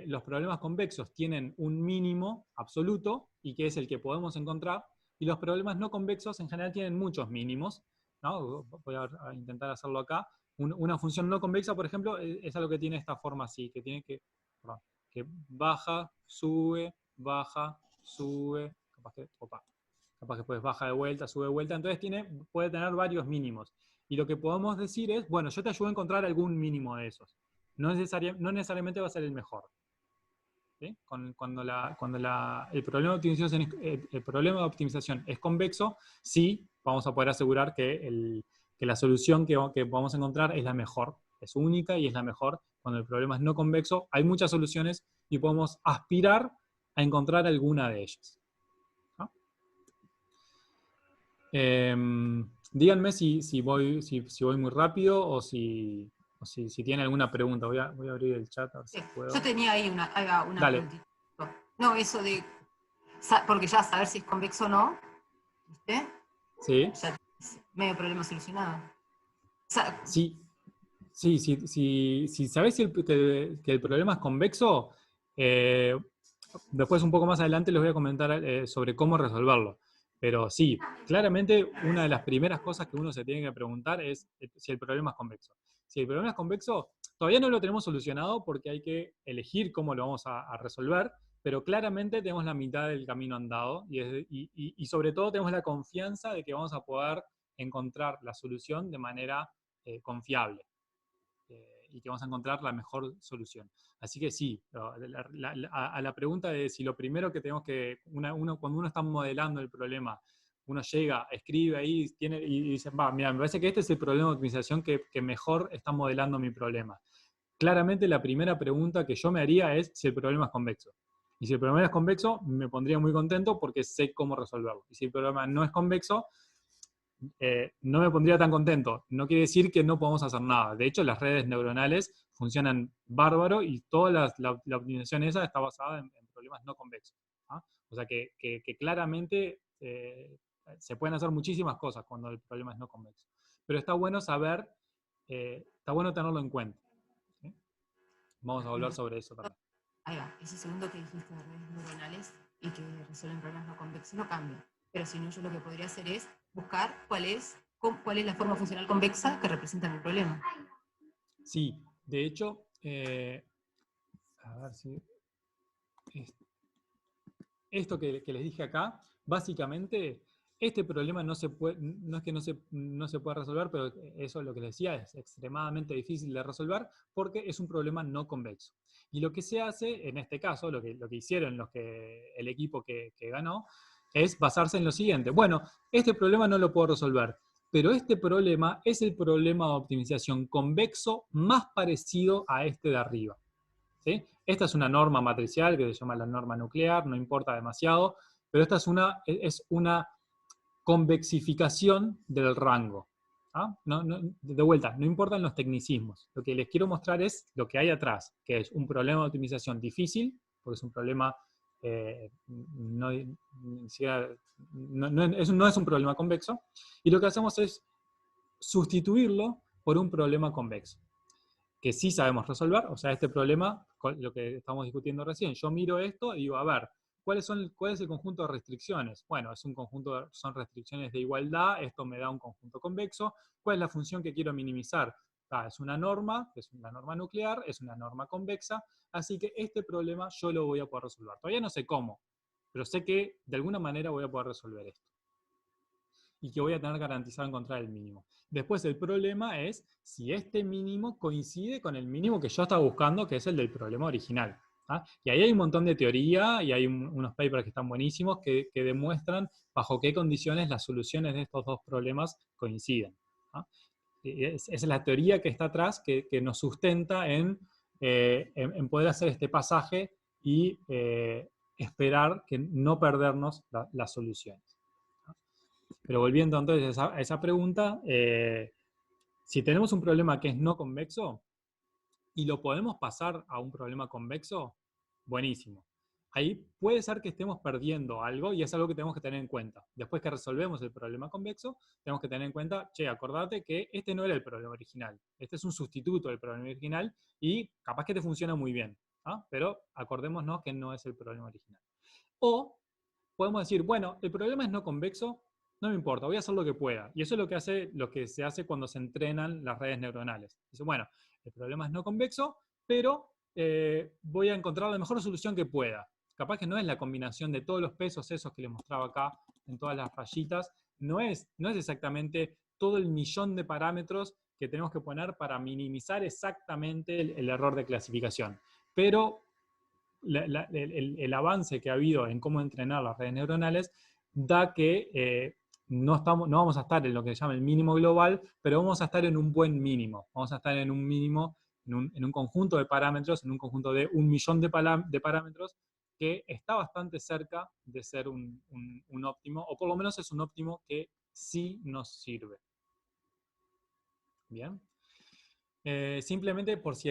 los problemas convexos tienen un mínimo absoluto, y que es el que podemos encontrar, y los problemas no convexos en general tienen muchos mínimos, ¿no? Voy a intentar hacerlo acá. Una función no convexa, por ejemplo, es algo que tiene esta forma así, que tiene que baja, sube, capaz que después baja de vuelta, sube de vuelta, entonces puede tener varios mínimos. Y lo que podemos decir es, bueno, yo te ayudo a encontrar algún mínimo de esos. No necesariamente va a ser el mejor. ¿Sí? Cuando el problema de optimización es convexo, sí vamos a poder asegurar que la solución que vamos a encontrar es la mejor, es única y es la mejor. Cuando el problema es no convexo, hay muchas soluciones y podemos aspirar a encontrar alguna de ellas. ¿No? Díganme si voy muy rápido o si tiene alguna pregunta. Voy a abrir el chat a ver si puedo. Yo tenía ahí una Dale. preguntita. No, eso de... Porque ya saber si es convexo o no, ¿viste? Sí. Ya es medio problema solucionado. Sí, si sabés que el problema es convexo, después un poco más adelante les voy a comentar sobre cómo resolverlo. Pero sí, claramente una de las primeras cosas que uno se tiene que preguntar es si el problema es convexo. Si el problema es convexo, todavía no lo tenemos solucionado porque hay que elegir cómo lo vamos a resolver, pero claramente tenemos la mitad del camino andado y sobre todo tenemos la confianza de que vamos a poder encontrar la solución de manera confiable y que vamos a encontrar la mejor solución. Así que sí, a la pregunta de si lo primero que tenemos que, cuando uno está modelando el problema, uno llega, escribe ahí y dice, mira, me parece que este es el problema de optimización que mejor está modelando mi problema. Claramente la primera pregunta que yo me haría es si el problema es convexo. Y si el problema es convexo, me pondría muy contento porque sé cómo resolverlo. Y si el problema no es convexo, no me pondría tan contento. No quiere decir que no podamos hacer nada. De hecho, las redes neuronales funcionan bárbaro y toda la optimización esa está basada en problemas no convexos. ¿Ah? O sea que claramente se pueden hacer muchísimas cosas cuando el problema es no convexo. Pero está bueno saber, está bueno tenerlo en cuenta. ¿Sí? Vamos a hablar sobre eso también. Ahí va, ese segundo que dijiste de redes neuronales y que resuelven problemas no convexos no cambia. Pero si no, yo lo que podría hacer es buscar cuál es la forma funcional convexa que representa mi problema. Sí, de hecho, a ver si... Esto que les dije acá, básicamente, este problema no es que no se pueda resolver, pero eso es lo que les decía, es extremadamente difícil de resolver porque es un problema no convexo. Y lo que se hace, en este caso, lo que hicieron el equipo que ganó, es basarse en lo siguiente. Bueno, este problema no lo puedo resolver, pero este problema es el problema de optimización convexo más parecido a este de arriba. ¿Sí? Esta es una norma matricial que se llama la norma nuclear, no importa demasiado, pero esta es una convexificación del rango. ¿Ah? De vuelta, no importan los tecnicismos. Lo que les quiero mostrar es lo que hay atrás, que es un problema de optimización difícil, porque es un problema ni siquiera, no es un problema convexo, y lo que hacemos es sustituirlo por un problema convexo, que sí sabemos resolver. O sea, este problema, lo que estamos discutiendo recién, yo miro esto y digo, a ver, ¿cuál es el conjunto de restricciones? Bueno, son restricciones de igualdad, esto me da un conjunto convexo. ¿Cuál es la función que quiero minimizar? Es una norma, es una norma nuclear, es una norma convexa, así que este problema yo lo voy a poder resolver. Todavía no sé cómo, pero sé que de alguna manera voy a poder resolver esto. Y que voy a tener garantizado encontrar el mínimo. Después el problema es si este mínimo coincide con el mínimo que yo estaba buscando, que es el del problema original. ¿Ah? Y ahí hay un montón de teoría y hay unos papers que están buenísimos que demuestran bajo qué condiciones las soluciones de estos dos problemas coinciden. ¿Ah? Es la teoría que está atrás que nos sustenta en poder hacer este pasaje y esperar que no perdernos las soluciones. Pero volviendo entonces a esa pregunta, si tenemos un problema que es no convexo y lo podemos pasar a un problema convexo, buenísimo. Ahí puede ser que estemos perdiendo algo y es algo que tenemos que tener en cuenta. Después que resolvemos el problema convexo, tenemos que tener en cuenta, che, acordate que este no era el problema original. Este es un sustituto del problema original y capaz que te funciona muy bien. ¿Ah? Pero acordémonos que no es el problema original. O podemos decir, bueno, el problema es no convexo, no me importa, voy a hacer lo que pueda. Y eso es lo que se hace cuando se entrenan las redes neuronales. Dice, bueno, el problema es no convexo, pero voy a encontrar la mejor solución que pueda. Capaz que no es la combinación de todos los pesos esos que les mostraba acá en todas las rayitas, no es exactamente todo el millón de parámetros que tenemos que poner para minimizar exactamente el error de clasificación. Pero el avance que ha habido en cómo entrenar las redes neuronales da que no vamos a estar en lo que se llama el mínimo global, pero vamos a estar en un buen mínimo. Vamos a estar en un mínimo, en un conjunto de parámetros, en un conjunto de 1 millón de parámetros, que está bastante cerca de ser un óptimo, o por lo menos es un óptimo que sí nos sirve. Bien. Simplemente por si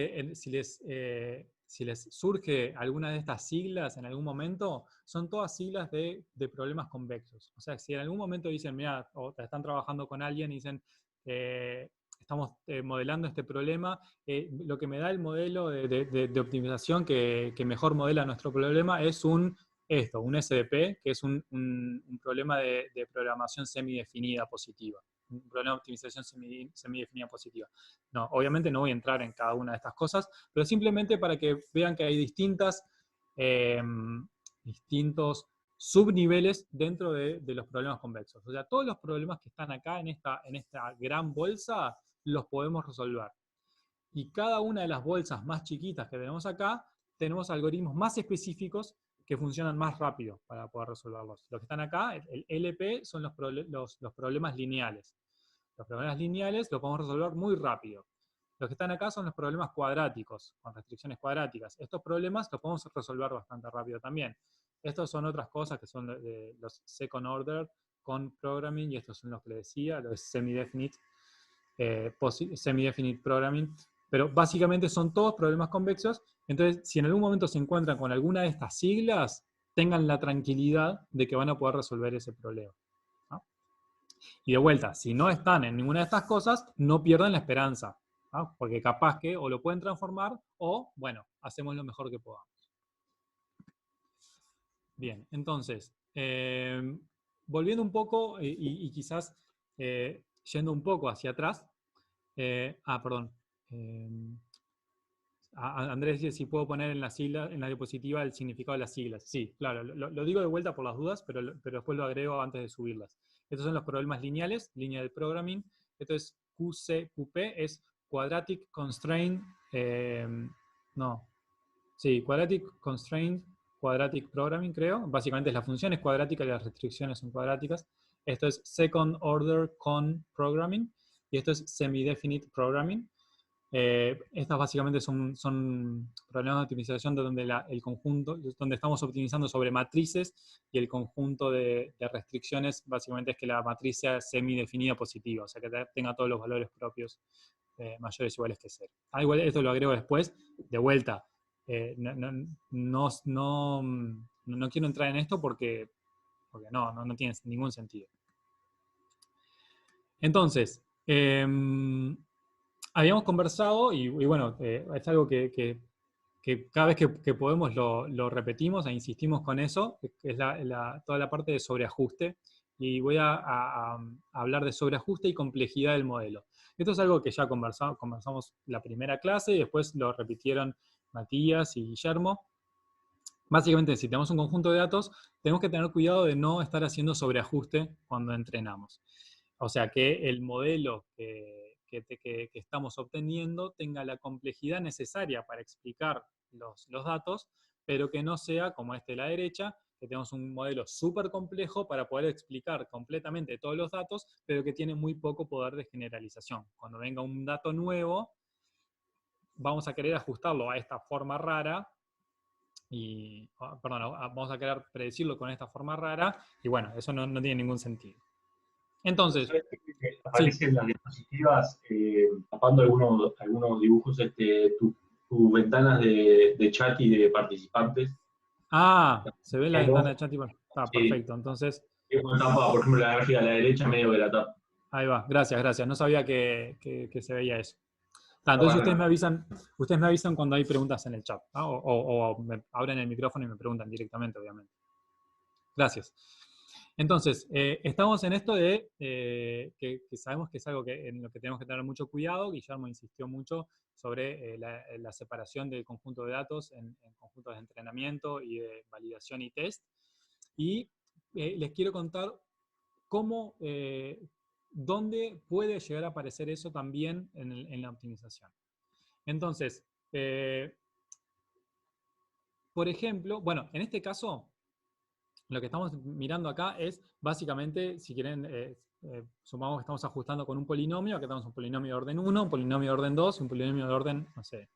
les surge alguna de estas siglas en algún momento, son todas siglas de problemas convexos. O sea, si en algún momento dicen, mira, o están trabajando con alguien y dicen, estamos modelando este problema, lo que me da el modelo de optimización que mejor modela nuestro problema es un SDP, que es un problema de programación semidefinida positiva. Un problema de optimización semidefinida positiva. No, obviamente no voy a entrar en cada una de estas cosas, pero simplemente para que vean que hay distintos subniveles dentro de los problemas convexos. O sea, todos los problemas que están acá en esta gran bolsa los podemos resolver. Y cada una de las bolsas más chiquitas que tenemos acá, tenemos algoritmos más específicos que funcionan más rápido para poder resolverlos. Los que están acá, el LP, son los problemas lineales. Los problemas lineales los podemos resolver muy rápido. Los que están acá son los problemas cuadráticos, con restricciones cuadráticas. Estos problemas los podemos resolver bastante rápido también. Estos son otras cosas que son los second order con programming, y estos son los que les decía, los semi-definite programming. Pero básicamente son todos problemas convexos. Entonces, si en algún momento se encuentran con alguna de estas siglas, tengan la tranquilidad de que van a poder resolver ese problema. ¿No? Y de vuelta, si no están en ninguna de estas cosas, no pierdan la esperanza. ¿No? Porque capaz que o lo pueden transformar o, bueno, hacemos lo mejor que podamos. Bien, entonces, volviendo un poco y quizás yendo un poco hacia atrás. Perdón. Andrés dice si puedo poner en la diapositiva el significado de las siglas. Sí, claro, lo digo de vuelta por las dudas, pero después lo agrego antes de subirlas. Estos son los problemas lineales, línea de programming. Esto es QP, es Quadratic Constraint, Quadratic Constraint, Quadratic Programming, creo. Básicamente la función es cuadrática y las restricciones son cuadráticas. Esto es Second Order Con Programming. Y esto es Semi-Definite Programming. Estas básicamente son problemas de optimización donde el conjunto, donde estamos optimizando sobre matrices, y el conjunto de restricciones básicamente es que la matriz sea semi-definida positiva, o sea que tenga todos los valores propios mayores o iguales que 0. Igual esto lo agrego después, de vuelta. No no quiero entrar en esto porque no tiene ningún sentido. Entonces, habíamos conversado, y bueno, es algo que cada vez que podemos lo repetimos e insistimos con eso, que es toda la parte de sobreajuste, y voy a hablar de sobreajuste y complejidad del modelo. Esto es algo que ya conversamos la primera clase y después lo repitieron Matías y Guillermo. Básicamente, si tenemos un conjunto de datos, tenemos que tener cuidado de no estar haciendo sobreajuste cuando entrenamos. O sea, que el modelo que estamos obteniendo tenga la complejidad necesaria para explicar los datos, pero que no sea, como este de la derecha, que tenemos un modelo súper complejo para poder explicar completamente todos los datos, pero que tiene muy poco poder de generalización. Cuando venga un dato nuevo, vamos a querer ajustarlo a esta forma rara, vamos a querer predecirlo con esta forma rara, y bueno, eso no tiene ningún sentido. Entonces, aparecen las diapositivas tapando algunos dibujos, tus ventanas de chat y de participantes. Se ve la ventana de chat y está perfecto. Entonces, tapa, por ejemplo, la gráfica a la derecha medio de la tapa. Ahí va, gracias. No sabía que se veía eso. Entonces ustedes me avisan cuando hay preguntas en el chat, ¿no? O me abren el micrófono y me preguntan directamente, obviamente. Gracias. Entonces, estamos en esto de que sabemos que es algo en lo que tenemos que tener mucho cuidado. Guillermo insistió mucho sobre la separación del conjunto de datos en conjuntos de entrenamiento y de validación y test. Y les quiero contar dónde puede llegar a aparecer eso también en la optimización. Entonces, por ejemplo, bueno, en este caso, lo que estamos mirando acá es, básicamente, si quieren, supongamos que estamos ajustando con un polinomio, acá tenemos un polinomio de orden 1, un polinomio de orden 2, y un polinomio de orden, no sé,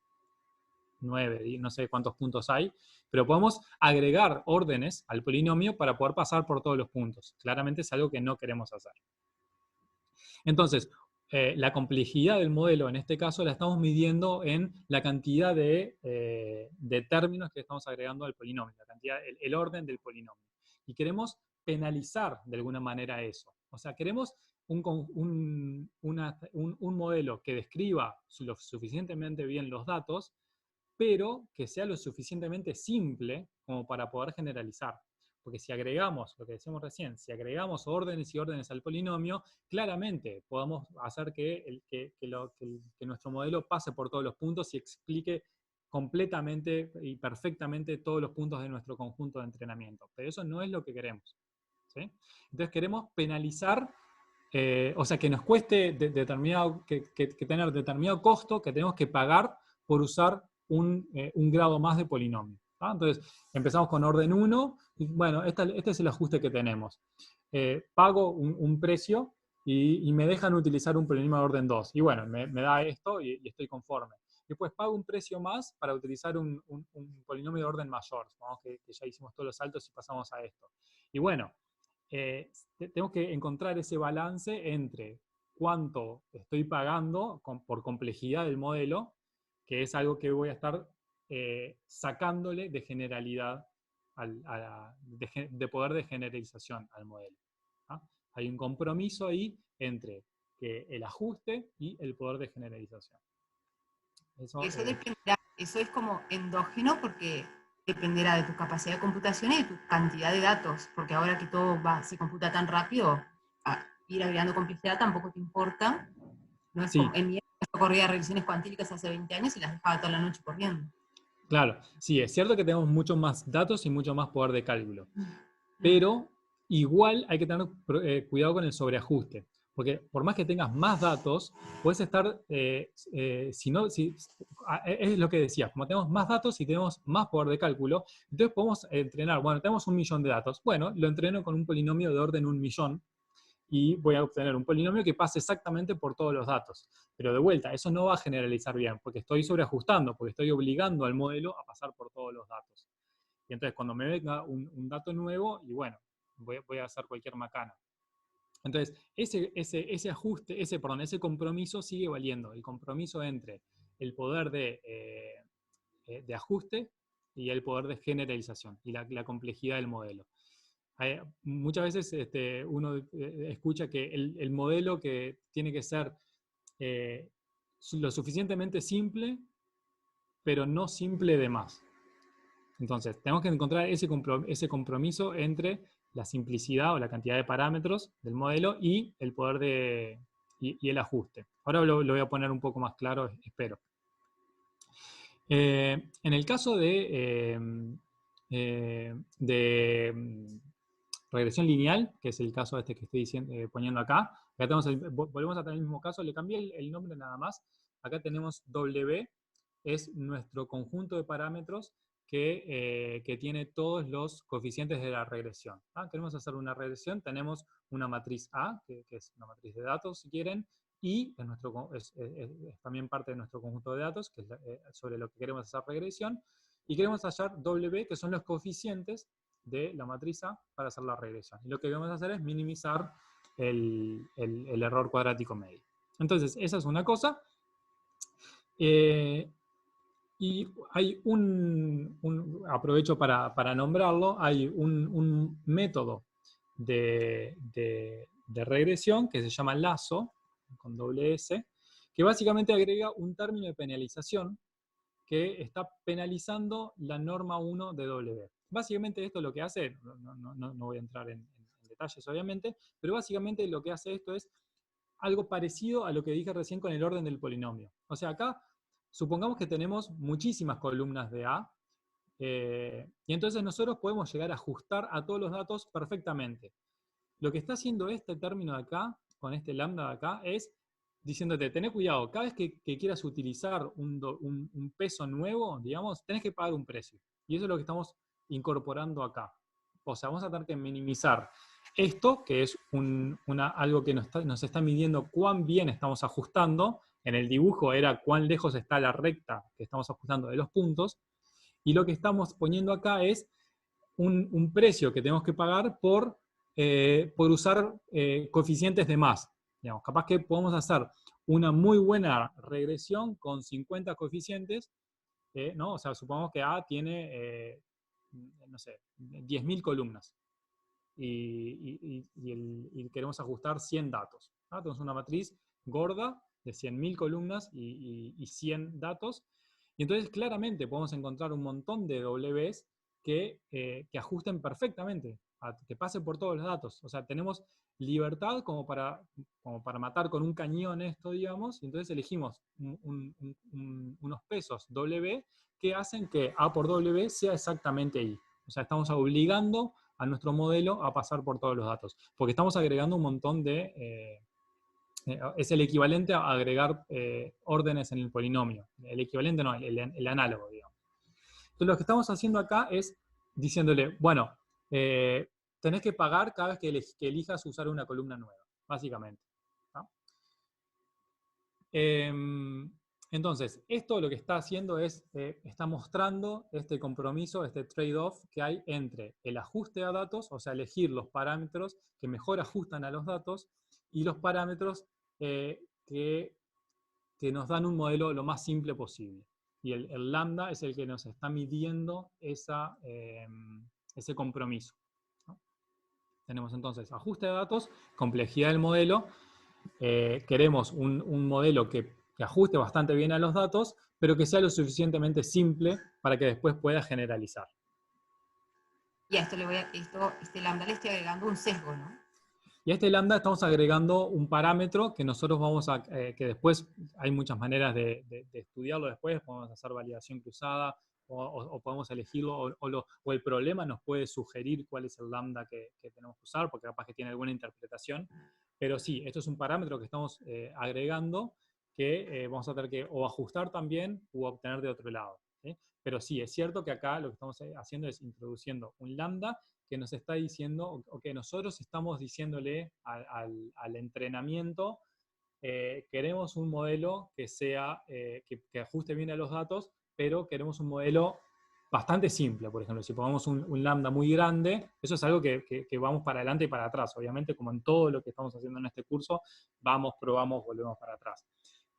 9, no sé cuántos puntos hay, pero podemos agregar órdenes al polinomio para poder pasar por todos los puntos. Claramente es algo que no queremos hacer. Entonces, la complejidad del modelo, en este caso, la estamos midiendo en la cantidad de términos que estamos agregando al polinomio, el orden del polinomio. Y queremos penalizar de alguna manera eso. O sea, queremos un modelo que describa lo suficientemente bien los datos, pero que sea lo suficientemente simple como para poder generalizar. Porque si agregamos, lo que decíamos recién, si agregamos órdenes y órdenes al polinomio, claramente podemos hacer que nuestro modelo pase por todos los puntos y explique completamente y perfectamente todos los puntos de nuestro conjunto de entrenamiento. Pero eso no es lo que queremos, ¿sí? Entonces queremos penalizar, o sea, que nos cueste que tener determinado costo que tenemos que pagar por usar un grado más de polinomio. Entonces, empezamos con orden 1, y bueno, este es el ajuste que tenemos. Pago un precio y me dejan utilizar un polinomio de orden 2. Y bueno, me da esto y estoy conforme. Después pago un precio más para utilizar un polinomio de orden mayor. Supongamos que ya hicimos todos los saltos y pasamos a esto. Y bueno, tenemos que encontrar ese balance entre cuánto estoy pagando por complejidad del modelo, que es algo que voy a estar sacándole de generalidad, de poder de generalización al modelo. Hay un compromiso ahí entre el ajuste y el poder de generalización. Eso es como endógeno porque dependerá de tu capacidad de computación y de tu cantidad de datos, porque ahora que todo se computa tan rápido, ir agregando complejidad tampoco te importa. No es como, en mi época yo corría revisiones cuantílicas hace 20 años y las dejaba toda la noche corriendo. Claro, sí, es cierto que tenemos mucho más datos y mucho más poder de cálculo, pero igual hay que tener cuidado con el sobreajuste, porque por más que tengas más datos, puedes estar, es lo que decías, como tenemos más datos y tenemos más poder de cálculo, entonces podemos entrenar, bueno, tenemos 1.000.000 de datos, bueno, lo entreno con un polinomio de orden 1.000.000, y voy a obtener un polinomio que pase exactamente por todos los datos. Pero de vuelta, eso no va a generalizar bien, porque estoy sobreajustando, porque estoy obligando al modelo a pasar por todos los datos. Y entonces cuando me venga un dato nuevo, y bueno, voy a hacer cualquier macana. Entonces, ese ajuste, ese compromiso sigue valiendo. El compromiso entre el poder de ajuste y el poder de generalización y la complejidad del modelo. Muchas veces uno escucha que el modelo que tiene que ser lo suficientemente simple, pero no simple de más. Entonces, tenemos que encontrar ese compromiso entre la simplicidad o la cantidad de parámetros del modelo y el poder y el ajuste. Ahora lo voy a poner un poco más claro, espero. En el caso de regresión lineal, que es el caso que estoy poniendo acá, volvemos a tener el mismo caso, le cambié el nombre nada más. Acá tenemos W, es nuestro conjunto de parámetros que tiene todos los coeficientes de la regresión. Queremos hacer una regresión, tenemos una matriz A, que es una matriz de datos, si quieren, y es también parte de nuestro conjunto de datos, que es sobre lo que queremos hacer regresión, y queremos hallar W, que son los coeficientes de la matriz A para hacer la regresión. Y lo que vamos a hacer es minimizar el error cuadrático medio. Entonces, esa es una cosa. Y hay aprovecho para nombrarlo, hay un método de regresión que se llama lazo, con doble S, que básicamente agrega un término de penalización que está penalizando la norma 1 de W. Básicamente esto lo que hace, no voy a entrar en detalles obviamente, pero básicamente lo que hace esto es algo parecido a lo que dije recién con el orden del polinomio. O sea, acá supongamos que tenemos muchísimas columnas de A, y entonces nosotros podemos llegar a ajustar a todos los datos perfectamente. Lo que está haciendo este término de acá, con este lambda de acá, es diciéndote, tené cuidado, cada vez que quieras utilizar un peso nuevo, digamos, tenés que pagar un precio. Y eso es lo que estamos incorporando acá. O sea, vamos a tener que minimizar esto, que es algo que nos está midiendo cuán bien estamos ajustando. En el dibujo era cuán lejos está la recta que estamos ajustando de los puntos. Y lo que estamos poniendo acá es un precio que tenemos que pagar por usar coeficientes de más. Digamos, capaz que podemos hacer una muy buena regresión con 50 coeficientes, ¿no? O sea, supongamos que A tiene, no sé, 10.000 columnas y queremos ajustar 100 datos. ¿No? Tenemos una matriz gorda de 100.000 columnas y 100 datos, y entonces claramente podemos encontrar un montón de Ws que ajusten perfectamente, que pasen por todos los datos. O sea, tenemos libertad como para matar con un cañón esto, digamos, y entonces elegimos unos pesos W que hacen que A por W sea exactamente I. O sea, estamos obligando a nuestro modelo a pasar por todos los datos, porque estamos agregando un montón de... es el equivalente a agregar órdenes en el polinomio. El equivalente no, el análogo, digamos. Entonces lo que estamos haciendo acá es diciéndole, bueno, tenés que pagar cada vez que elijas usar una columna nueva, básicamente. ¿No? Entonces, esto lo que está haciendo es, está mostrando este compromiso, este trade-off que hay entre el ajuste a datos, o sea, elegir los parámetros que mejor ajustan a los datos, y los parámetros que nos dan un modelo lo más simple posible. Y el lambda es el que nos está midiendo ese compromiso. ¿No? Tenemos entonces ajuste de datos, complejidad del modelo. Queremos un modelo que ajuste bastante bien a los datos, pero que sea lo suficientemente simple para que después pueda generalizar. Y a este lambda le estoy agregando un sesgo, ¿no? Y a este lambda estamos agregando un parámetro que nosotros vamos a, que después hay muchas maneras de estudiarlo después, podemos hacer validación cruzada, o podemos elegirlo, o el problema nos puede sugerir cuál es el lambda que tenemos que usar, porque capaz que tiene alguna interpretación. Pero sí, esto es un parámetro que estamos agregando que vamos a tener que o ajustar también o obtener de otro lado. ¿Sí? Pero sí, es cierto que acá lo que estamos haciendo es introduciendo un lambda que nos está diciendo, o que nosotros estamos diciéndole al entrenamiento, queremos un modelo que sea, que ajuste bien a los datos, pero queremos un modelo bastante simple. Por ejemplo, si ponemos un lambda muy grande, eso es algo que vamos para adelante y para atrás. Obviamente, como en todo lo que estamos haciendo en este curso, vamos, probamos, volvemos para atrás.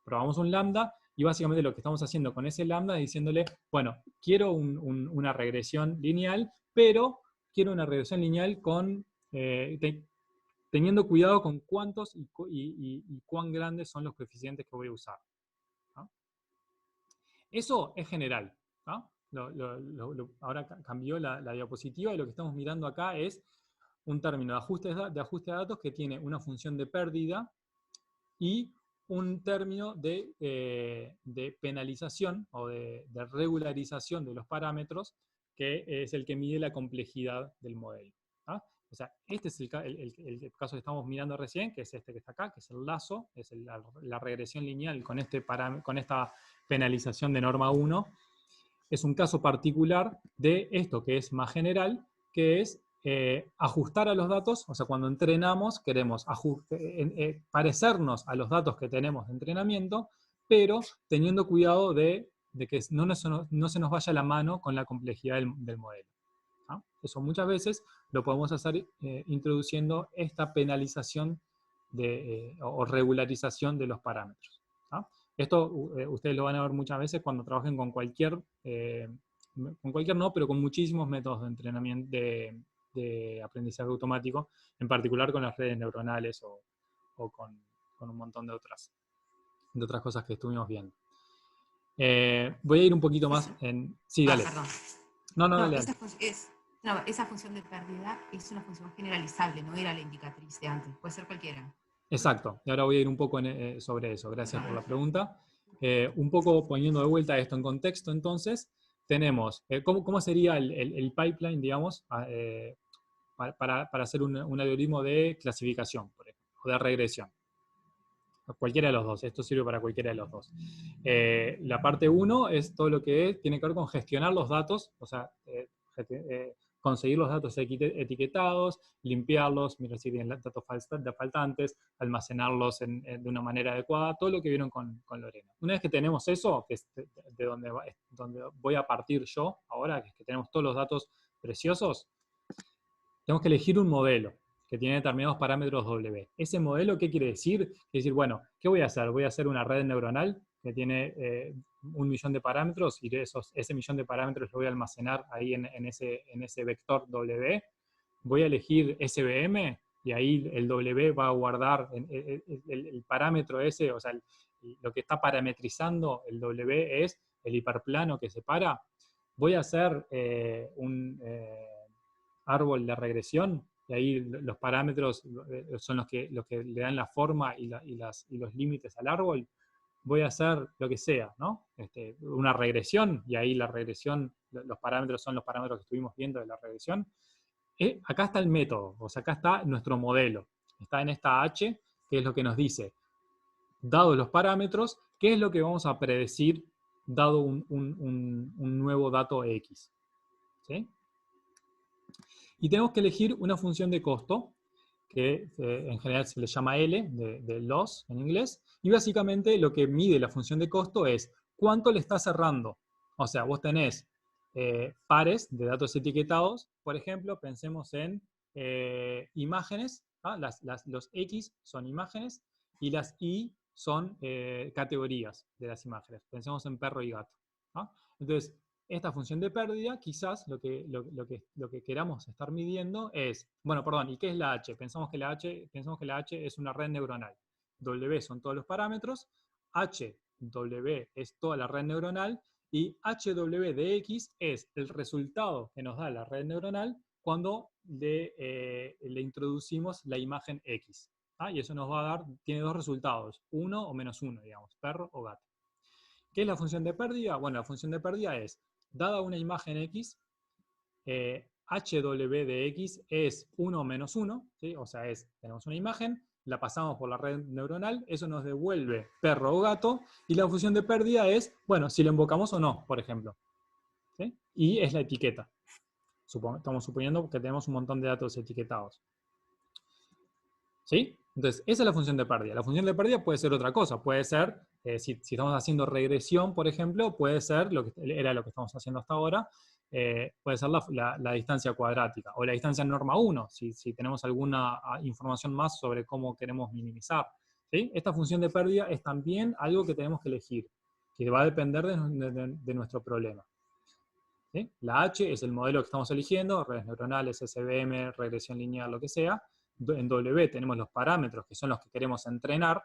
Probamos un lambda, y básicamente lo que estamos haciendo con ese lambda es diciéndole, bueno, quiero una regresión lineal, pero quiero una regresión lineal con, teniendo cuidado con cuántos y cuán grandes son los coeficientes que voy a usar, ¿no? Eso es general, ¿no? Ahora cambió la diapositiva y lo que estamos mirando acá es un término de ajuste de datos que tiene una función de pérdida y un término de penalización o de regularización de los parámetros, que es el que mide la complejidad del modelo, ¿ah? O sea, este es el caso que estamos mirando recién, que es este que está acá, que es el lazo, es la regresión lineal con esta penalización de norma 1. Es un caso particular de esto que es más general, que es ajustar a los datos. O sea, cuando entrenamos queremos parecernos a los datos que tenemos de entrenamiento, pero teniendo cuidado de que no se nos vaya la mano con la complejidad del modelo, ¿no? Eso muchas veces lo podemos hacer introduciendo esta penalización o regularización de los parámetros, ¿no? Esto ustedes lo van a ver muchas veces cuando trabajen con cualquier no, pero con muchísimos métodos de entrenamiento, de aprendizaje automático, en particular con las redes neuronales o con un montón de otras cosas que estuvimos viendo. Voy a ir un poquito más en... Sí, dale. Perdón. No, dale. Esa función de pérdida es una función generalizable, no era la indicatriz de antes, puede ser cualquiera. Exacto, y ahora voy a ir un poco sobre eso, gracias por la pregunta. Un poco poniendo de vuelta esto en contexto, entonces, tenemos, ¿cómo sería el pipeline, digamos, para hacer un algoritmo de clasificación, por ejemplo, o de regresión? Cualquiera de los dos, esto sirve para cualquiera de los dos. La parte 1 es todo lo que tiene que ver con gestionar los datos, o sea, conseguir los datos etiquetados, limpiarlos, mirar si tienen datos faltantes, almacenarlos de una manera adecuada, todo lo que vieron con Lorena. Una vez que tenemos eso, que es de donde voy a partir yo ahora, que es que tenemos todos los datos preciosos, tenemos que elegir un modelo que tiene determinados parámetros W. ¿Ese modelo qué quiere decir? Quiere decir, bueno, ¿qué voy a hacer? Voy a hacer una red neuronal que tiene 1.000.000 de parámetros y ese millón de parámetros lo voy a almacenar ahí en ese vector W. Voy a elegir SVM y ahí el W va a guardar el parámetro ese, o sea, lo que está parametrizando el W es el hiperplano que separa. Voy a hacer un árbol de regresión, y ahí los parámetros son los que le dan la forma y los límites al árbol. Voy a hacer lo que sea, ¿no? Una regresión, y ahí la regresión, los parámetros son los parámetros que estuvimos viendo de la regresión. Acá está el método, o sea, acá está nuestro modelo. Está en esta H, que es lo que nos dice, dados los parámetros, qué es lo que vamos a predecir dado un nuevo dato X. ¿Sí? Y tenemos que elegir una función de costo, que en general se le llama L, de loss en inglés, y básicamente lo que mide la función de costo es cuánto le está cerrando. O sea, vos tenés pares de datos etiquetados, por ejemplo, pensemos en imágenes, ¿ah? Los X son imágenes, y las Y son categorías de las imágenes. Pensemos en perro y gato, ¿ah? Entonces, esta función de pérdida, quizás lo que queramos estar midiendo es, bueno, perdón, ¿y qué es la H? Pensamos que la H es una red neuronal. W son todos los parámetros, HW es toda la red neuronal, y HW de X es el resultado que nos da la red neuronal cuando le introducimos la imagen X. ¿Ah? Y eso nos va a dar, tiene dos resultados, 1 o -1, digamos, perro o gato. ¿Qué es la función de pérdida? Bueno, la función de pérdida es, dada una imagen X, HW de X es 1 o -1, ¿sí? O sea, tenemos una imagen, la pasamos por la red neuronal, eso nos devuelve perro o gato, y la función de pérdida es, bueno, si lo invocamos o no, por ejemplo. ¿Sí? Y es la etiqueta. Estamos suponiendo que tenemos un montón de datos etiquetados. ¿Sí? Entonces, esa es la función de pérdida. La función de pérdida puede ser otra cosa. Puede ser, si estamos haciendo regresión, por ejemplo, puede ser, era lo que estamos haciendo hasta ahora, puede ser la distancia cuadrática, o la distancia norma 1, si tenemos alguna información más sobre cómo queremos minimizar. ¿Sí? Esta función de pérdida es también algo que tenemos que elegir. que va a depender de nuestro problema. ¿Sí? La H es el modelo que estamos eligiendo, redes neuronales, SVM, regresión lineal, lo que sea. En W tenemos los parámetros, que son los que queremos entrenar,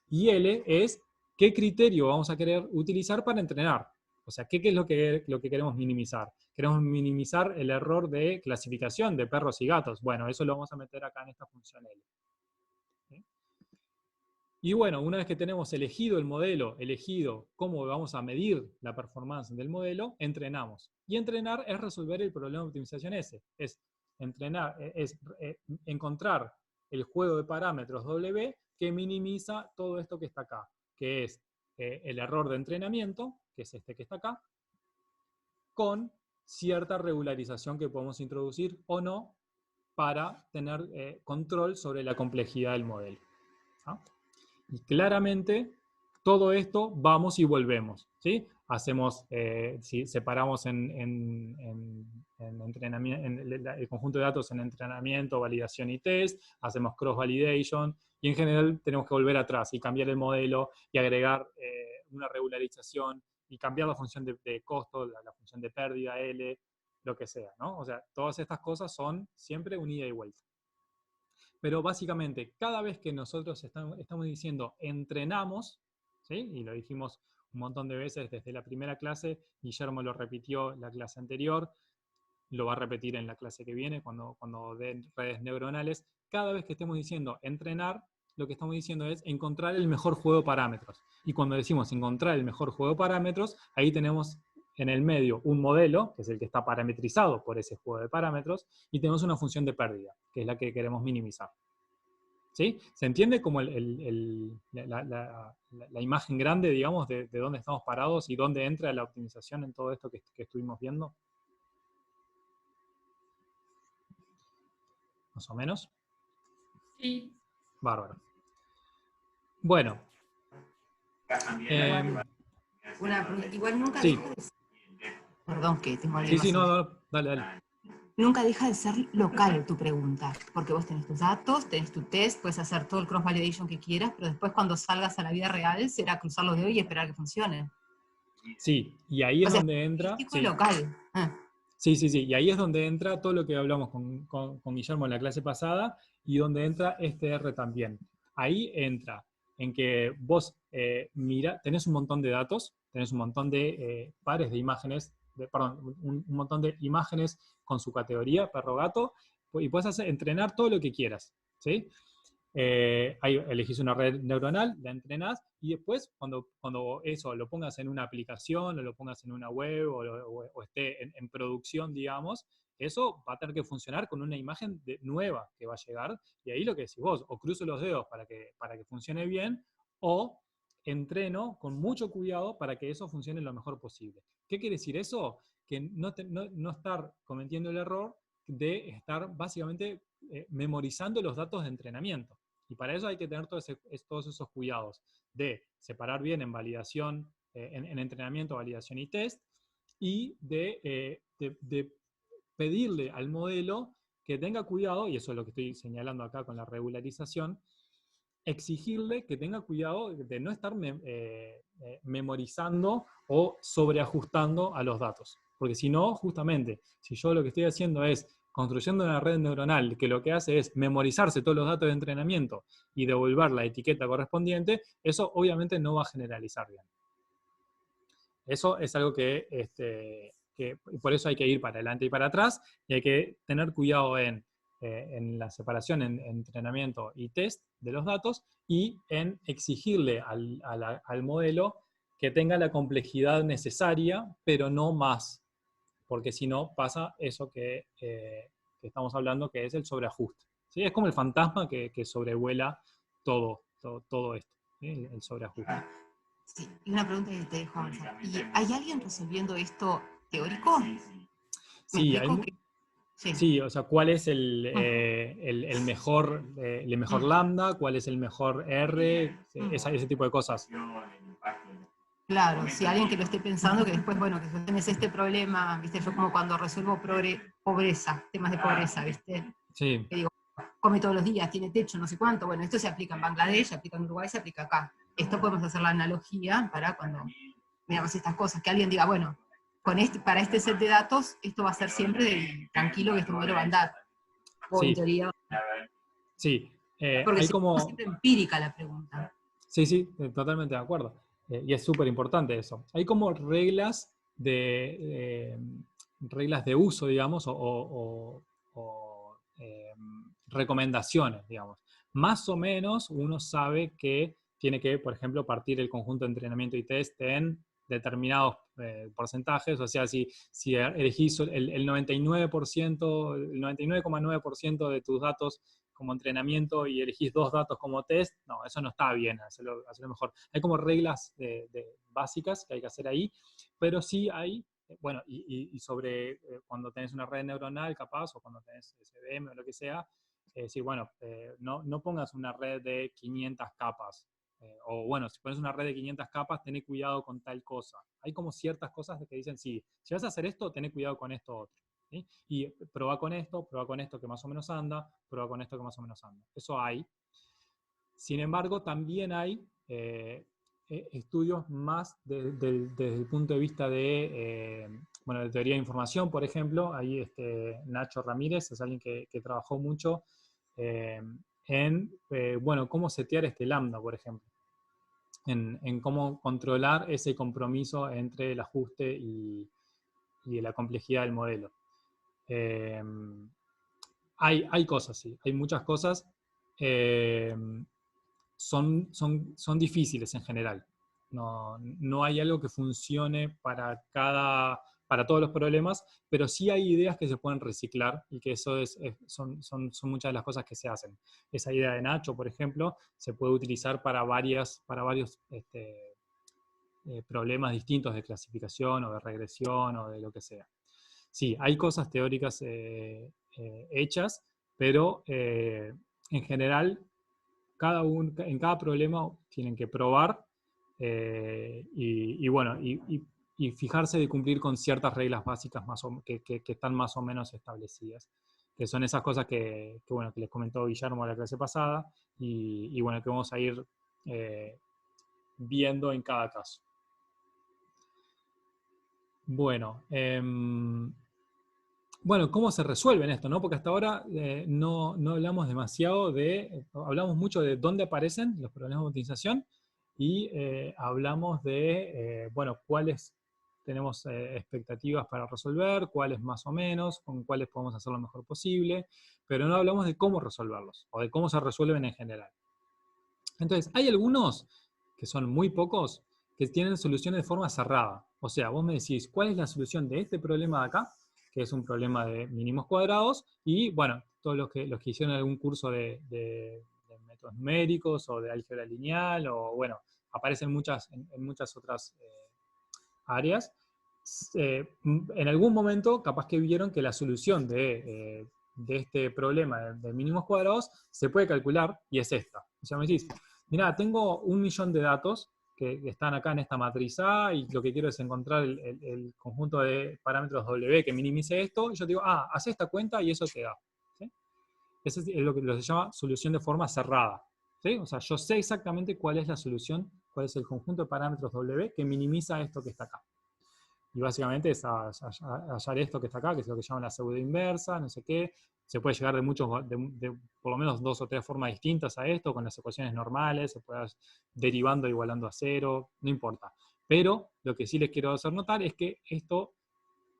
y L es qué criterio vamos a querer utilizar para entrenar. O sea, ¿qué es lo que queremos minimizar? Queremos minimizar el error de clasificación de perros y gatos. Bueno, eso lo vamos a meter acá en esta función L. ¿Sí? Y bueno, una vez que tenemos elegido el modelo, elegido cómo vamos a medir la performance del modelo, entrenamos. Y entrenar es resolver el problema de optimización S. Es entrenar, encontrar el juego de parámetros W que minimiza todo esto que está acá, que es el error de entrenamiento, que es este que está acá, con cierta regularización que podemos introducir o no para tener control sobre la complejidad del modelo. ¿Ah? Y claramente todo esto vamos y volvemos, ¿sí? Hacemos, si separamos en entrenamiento, el conjunto de datos en entrenamiento, validación y test, hacemos cross-validation, y en general tenemos que volver atrás y cambiar el modelo y agregar una regularización y cambiar la función de costo, la función de pérdida, L, lo que sea, ¿no? O sea, todas estas cosas son siempre un ida y vuelta. Pero básicamente, cada vez que nosotros estamos diciendo entrenamos, ¿sí? Y lo dijimos un montón de veces desde la primera clase, Guillermo lo repitió en la clase anterior, lo va a repetir en la clase que viene cuando den redes neuronales. Cada vez que estemos diciendo entrenar, lo que estamos diciendo es encontrar el mejor juego de parámetros. Y cuando decimos encontrar el mejor juego de parámetros, ahí tenemos en el medio un modelo, que es el que está parametrizado por ese juego de parámetros, y tenemos una función de pérdida, que es la que queremos minimizar. ¿Sí? ¿Se entiende como la imagen grande, digamos, de dónde estamos parados y dónde entra la optimización en todo esto que estuvimos viendo? ¿Más o menos? Sí. Bárbaro. Bueno. Igual nunca Sí. deja de ser, perdón que tengo algo Sí, más. no, dale. Nunca deja de ser local tu pregunta, porque vos tenés tus datos, tenés tu test, puedes hacer todo el cross-validation que quieras, pero después cuando salgas a la vida real será cruzar los dedos y esperar que funcione. Sí, y ahí es donde entra... Sí. Local. Sí, y ahí es donde entra todo lo que hablamos con Guillermo en la clase pasada y donde entra este R también. Ahí entra en que vos tenés un montón de datos, tenés un montón de pares de imágenes, un montón de imágenes con su categoría, perro, gato, y puedes entrenar todo lo que quieras, ¿sí? Ahí elegís una red neuronal, la entrenás, y después cuando eso lo pongas en una aplicación, o lo pongas en una web, o esté en producción, digamos, eso va a tener que funcionar con una imagen nueva que va a llegar, y ahí lo que decís vos, o cruzo los dedos para que funcione bien, o entreno con mucho cuidado para que eso funcione lo mejor posible. ¿Qué quiere decir eso? Que no estar cometiendo el error de estar básicamente memorizando los datos de entrenamiento. Y para eso hay que tener todos esos cuidados de separar bien en validación, en entrenamiento, validación y test, y de pedirle al modelo que tenga cuidado, y eso es lo que estoy señalando acá con la regularización, exigirle que tenga cuidado de no estar memorizando o sobreajustando a los datos. Porque si no, justamente, si yo lo que estoy haciendo es construyendo una red neuronal que lo que hace es memorizarse todos los datos de entrenamiento y devolver la etiqueta correspondiente, eso obviamente no va a generalizar bien. Eso es algo que por eso hay que ir para adelante y para atrás, y hay que tener cuidado en la separación en entrenamiento y test de los datos, y en exigirle al modelo que tenga la complejidad necesaria, pero no más. Porque si no, pasa eso que estamos hablando, que es el sobreajuste. ¿Sí? Es como el fantasma que sobrevuela todo esto, ¿sí? El sobreajuste. Sí, y una pregunta que te dejo avanzar. ¿Y hay alguien resolviendo esto teórico? Sí, Sí, o sea, ¿cuál es el mejor lambda? ¿Cuál es el mejor R? Ese tipo de cosas. Claro, si alguien que lo esté pensando, que después, bueno, que tú tenés este problema, ¿viste? Yo como cuando resuelvo pobreza, temas de pobreza, ¿viste? Sí. Que digo, come todos los días, tiene techo, no sé cuánto, bueno, esto se aplica en Bangladesh, se aplica en Uruguay, se aplica acá. Esto podemos hacer la analogía para cuando digamos, estas cosas, que alguien diga, bueno, para este set de datos, esto va a ser siempre tranquilo que este modelo va a andar. O Sí. en teoría. Sí, Porque hay si como... no, es siempre empírica la pregunta. Sí, sí, totalmente de acuerdo. Y es súper importante eso. Hay como reglas de uso, digamos, recomendaciones, digamos. Más o menos uno sabe que tiene que, por ejemplo, partir el conjunto de entrenamiento y test en determinados porcentajes. O sea, si elegís el 99%, el 99,9% de tus datos como entrenamiento y elegís 2 datos como test, no, eso no está bien, hacerlo mejor. Hay como reglas básicas que hay que hacer ahí, pero sí hay, bueno, y sobre cuando tenés una red neuronal capaz, o cuando tenés SVM o lo que sea, decir, bueno, no pongas una red de 500 capas, o bueno, si pones una red de 500 capas, tené cuidado con tal cosa. Hay como ciertas cosas que dicen, sí, si vas a hacer esto, tené cuidado con esto otro. ¿Sí? Y prueba con esto que más o menos anda, prueba con esto que más o menos anda. Eso hay. Sin embargo, también hay estudios más desde el punto de vista de teoría de información, por ejemplo. Ahí Nacho Ramírez es alguien que trabajó mucho en cómo setear este lambda, por ejemplo. En cómo controlar ese compromiso entre el ajuste y la complejidad del modelo. Hay cosas, sí, hay muchas cosas. Son difíciles en general. No hay algo que funcione para todos los problemas, pero sí hay ideas que se pueden reciclar y que eso son muchas de las cosas que se hacen. Esa idea de Nacho, por ejemplo, se puede utilizar para varios problemas distintos de clasificación o de regresión o de lo que sea. Sí, hay cosas teóricas hechas, pero en general en cada problema tienen que probar y fijarse de cumplir con ciertas reglas básicas que están más o menos establecidas, que son esas cosas que les comentó Guillermo la clase pasada y que vamos a ir viendo en cada caso. Bueno, ¿cómo se resuelven esto? ¿No? Porque hasta ahora no hablamos demasiado hablamos mucho de dónde aparecen los problemas de optimización y hablamos de, cuáles tenemos expectativas para resolver, cuáles más o menos, con cuáles podemos hacer lo mejor posible, pero no hablamos de cómo resolverlos o de cómo se resuelven en general. Entonces, hay algunos, que son muy pocos, que tienen soluciones de forma cerrada. O sea, vos me decís, ¿cuál es la solución de este problema de acá? Que es un problema de mínimos cuadrados, y todos los que hicieron algún curso de métodos numéricos o de álgebra lineal, o aparecen en muchas otras áreas. En algún momento, capaz que vieron que la solución de este problema de mínimos cuadrados se puede calcular, y es esta. O sea, me decís, mirá, tengo 1 millón de datos que están acá en esta matriz A, y lo que quiero es encontrar el conjunto de parámetros W que minimice esto, y yo digo, haz esta cuenta y eso te da. ¿Sí? Eso es lo que se llama solución de forma cerrada. ¿Sí? O sea, yo sé exactamente cuál es la solución, cuál es el conjunto de parámetros W que minimiza esto que está acá. Y básicamente es hallar esto que está acá, que es lo que llaman la pseudo inversa, no sé qué. Se puede llegar de por lo menos 2 o 3 formas distintas a esto, con las ecuaciones normales, se puede derivando, igualando a 0, no importa. Pero lo que sí les quiero hacer notar es que esto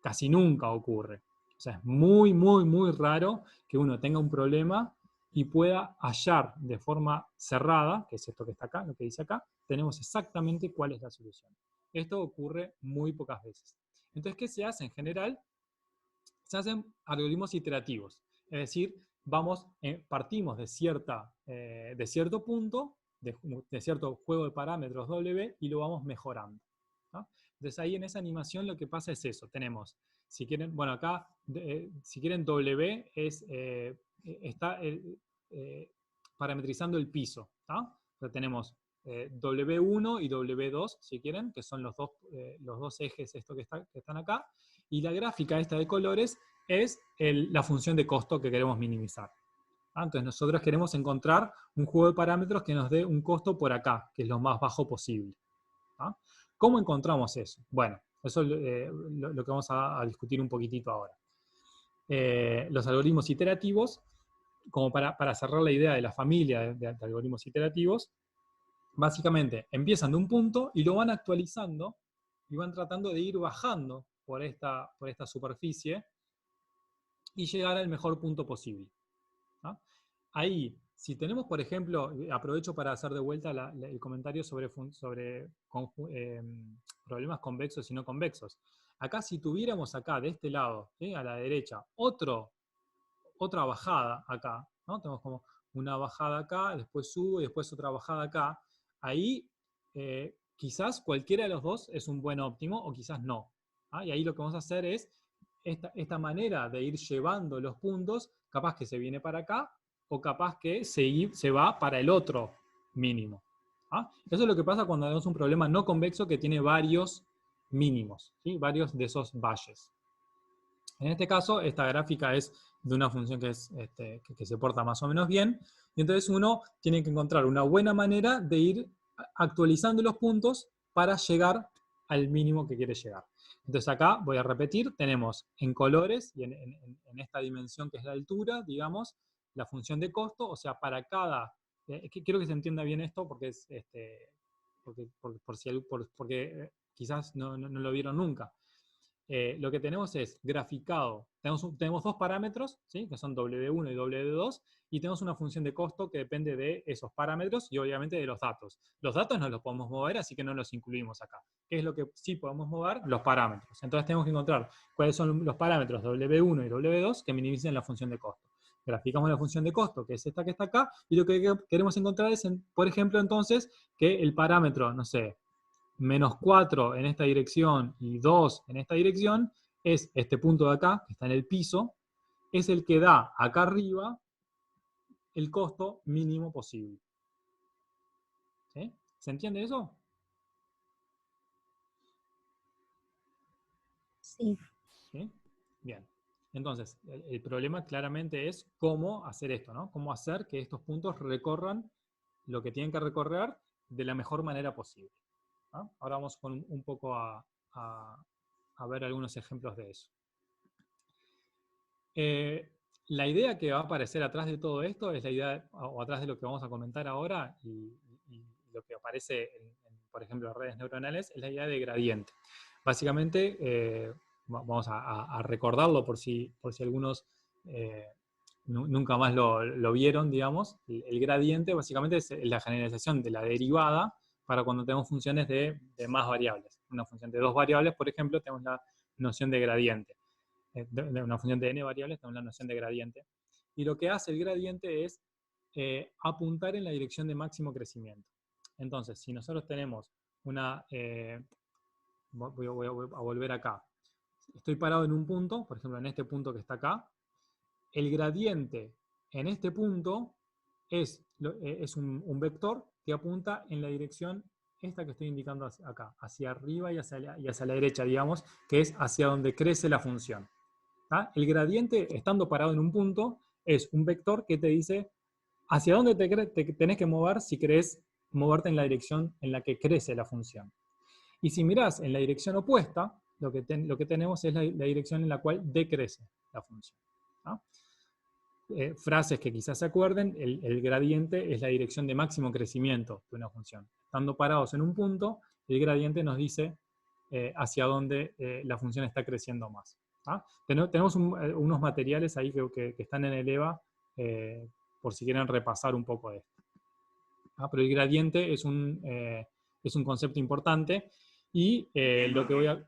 casi nunca ocurre. O sea, es muy, muy, muy raro que uno tenga un problema y pueda hallar de forma cerrada, que es esto que está acá, lo que dice acá, tenemos exactamente cuál es la solución. Esto ocurre muy pocas veces. Entonces, ¿qué se hace en general? Se hacen algoritmos iterativos. Es decir, partimos de cierto punto, de cierto juego de parámetros W, y lo vamos mejorando. ¿No? Entonces ahí en esa animación lo que pasa es eso. Tenemos, si quieren, acá, si quieren W está parametrizando el piso. Entonces tenemos W1 y W2, si quieren, que son los dos ejes que están acá, y la gráfica esta de colores es la función de costo que queremos minimizar. Entonces nosotros queremos encontrar un juego de parámetros que nos dé un costo por acá, que es lo más bajo posible. ¿Cómo encontramos eso? Bueno, eso es lo que vamos a discutir un poquitito ahora. Los algoritmos iterativos, como para cerrar la idea de la familia de algoritmos iterativos, básicamente empiezan de un punto y lo van actualizando y van tratando de ir bajando por esta superficie y llegar al mejor punto posible. ¿No? Ahí, si tenemos, por ejemplo, aprovecho para hacer de vuelta el comentario sobre problemas convexos y no convexos. Acá, si tuviéramos acá, de este lado, ¿sí? A la derecha, otra bajada acá, ¿no? Tenemos como una bajada acá, después sube, después otra bajada acá. Ahí, quizás cualquiera de los dos es un buen óptimo o quizás no. ¿Ah? Y ahí lo que vamos a hacer es esta manera de ir llevando los puntos, capaz que se viene para acá o capaz que se va para el otro mínimo. ¿Ah? Eso es lo que pasa cuando tenemos un problema no convexo que tiene varios mínimos, ¿sí? Varios de esos valles. En este caso, esta gráfica es de una función que se porta más o menos bien, y entonces uno tiene que encontrar una buena manera de ir actualizando los puntos para llegar al mínimo que quiere llegar. Entonces acá, voy a repetir, tenemos en colores, y en esta dimensión que es la altura, digamos, la función de costo, o sea, para cada... quiero que se entienda bien esto porque es porque quizás no lo vieron nunca. Lo que tenemos es graficado, tenemos dos parámetros, ¿sí? Que son W1 y W2, y tenemos una función de costo que depende de esos parámetros y obviamente de los datos. Los datos no los podemos mover, así que no los incluimos acá. ¿Qué es lo que sí podemos mover? Los parámetros. Entonces tenemos que encontrar cuáles son los parámetros W1 y W2 que minimicen la función de costo. Graficamos la función de costo, que es esta que está acá, y lo que queremos encontrar es, por ejemplo, entonces, que el parámetro, no sé, -4 en esta dirección y 2 en esta dirección, es este punto de acá, que está en el piso, es el que da acá arriba el costo mínimo posible. ¿Sí? ¿Se entiende eso? Sí. ¿Sí? Bien. Entonces, el problema claramente es cómo hacer esto, ¿no? Cómo hacer que estos puntos recorran lo que tienen que recorrer de la mejor manera posible. ¿No? Ahora vamos un poco a ver algunos ejemplos de eso. La idea que va a aparecer atrás de todo esto es la idea, o atrás de lo que vamos a comentar ahora, y lo que aparece, por ejemplo, en redes neuronales, es la idea de gradiente. Básicamente, vamos a recordarlo por si algunos nunca más lo vieron, digamos. El gradiente básicamente es la generalización de la derivada para cuando tenemos funciones de más variables. Una función de 2 variables, por ejemplo, tenemos la noción de gradiente. De una función de n variables tenemos la noción de gradiente. Y lo que hace el gradiente es apuntar en la dirección de máximo crecimiento. Entonces, si nosotros tenemos una... voy a volver acá. Estoy parado en un punto, por ejemplo, en este punto que está acá. El gradiente en este punto es un vector que apunta en la dirección esta que estoy indicando acá, hacia arriba y hacia la derecha, digamos, que es hacia donde crece la función. ¿Ah? El gradiente, estando parado en un punto, es un vector que te dice hacia dónde te tenés que mover si querés moverte en la dirección en la que crece la función. Y si mirás en la dirección opuesta, lo que tenemos es la dirección en la cual decrece la función. ¿Ah? Frases que quizás se acuerden, el gradiente es la dirección de máximo crecimiento de una función. Estando parados en un punto, el gradiente nos dice hacia dónde la función está creciendo más. ¿Ah? Tenemos unos materiales ahí que están en el EVA por si quieren repasar un poco de esto. ¿Ah? Pero el gradiente es un concepto importante y lo que voy a...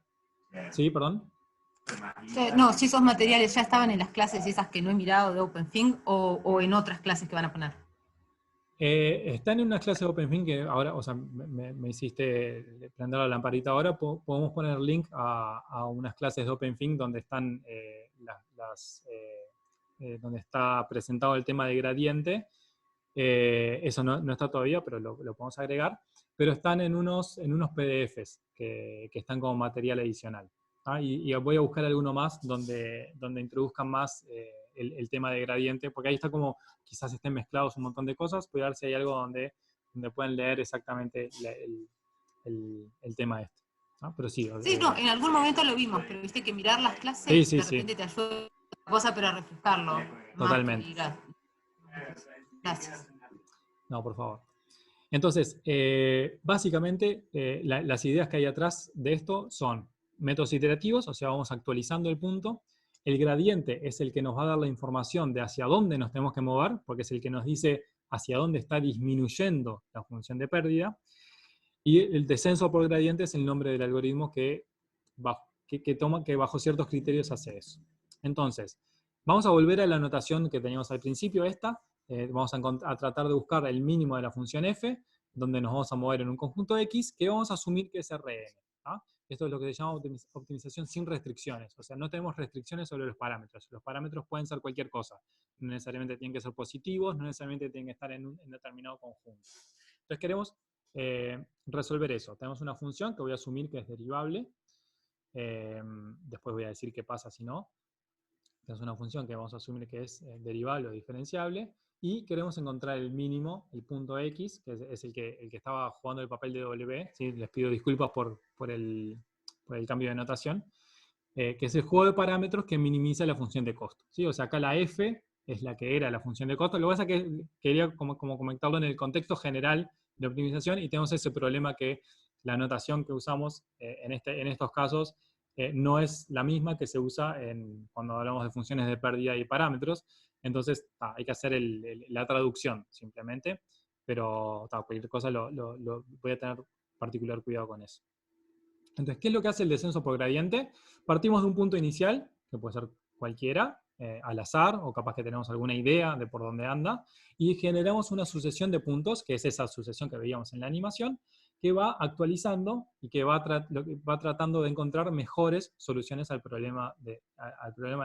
¿Sí, perdón? No, si esos materiales ya estaban en las clases esas que no he mirado de OpenThing o en otras clases que van a poner. Están en una clase de OpenThing que ahora, o sea, me hiciste prender la lamparita ahora. Podemos poner link a unas clases de OpenThing donde están donde está presentado el tema de gradiente. Eso no está todavía, pero lo podemos agregar. Pero están en unos PDFs que están como material adicional. ¿Ah? Y voy a buscar alguno más donde introduzcan más el tema de gradiente, porque ahí está como, quizás estén mezclados un montón de cosas. Voy a ver si hay algo donde pueden leer exactamente el tema este. ¿Ah? Pero sí. Sí, no, en algún momento lo vimos, pero viste que mirar las clases Sí, sí, de sí. repente te ayuda a cosa, pero a reflejarlo. Totalmente. Gracias. No, por favor. Entonces, básicamente, las ideas que hay atrás de esto son métodos iterativos, o sea, vamos actualizando el punto. El gradiente es el que nos va a dar la información de hacia dónde nos tenemos que mover, porque es el que nos dice hacia dónde está disminuyendo la función de pérdida. Y el descenso por gradiente es el nombre del algoritmo que bajo ciertos criterios hace eso. Entonces, vamos a volver a la notación que teníamos al principio, esta. Vamos a tratar de buscar el mínimo de la función f, donde nos vamos a mover en un conjunto X, que vamos a asumir que es Rn. ¿Ah? Esto es lo que se llama optimización sin restricciones. O sea, no tenemos restricciones sobre los parámetros. Los parámetros pueden ser cualquier cosa. No necesariamente tienen que ser positivos, no necesariamente tienen que estar en determinado conjunto. Entonces queremos resolver eso. Tenemos una función que voy a asumir que es derivable. Después voy a decir qué pasa si no. Es una función que vamos a asumir que es derivable o diferenciable, y queremos encontrar el mínimo, el punto X, que es el que estaba jugando el papel de W. ¿Sí? Les pido disculpas por el cambio de notación, que es el juego de parámetros que minimiza la función de costo. ¿Sí? O sea, acá la F es la que era la función de costo. Lo que pasa es que quería como comentarlo en el contexto general de optimización, y tenemos ese problema que la notación que usamos en estos casos no es la misma que se usa cuando hablamos de funciones de pérdida y parámetros. Entonces hay que hacer la traducción simplemente, pero cualquier cosa voy a tener particular cuidado con eso. Entonces, ¿qué es lo que hace el descenso por gradiente? Partimos de un punto inicial, que puede ser cualquiera, al azar, o capaz que tenemos alguna idea de por dónde anda, y generamos una sucesión de puntos, que es esa sucesión que veíamos en la animación, que va actualizando y que va tratando de encontrar mejores soluciones al problema de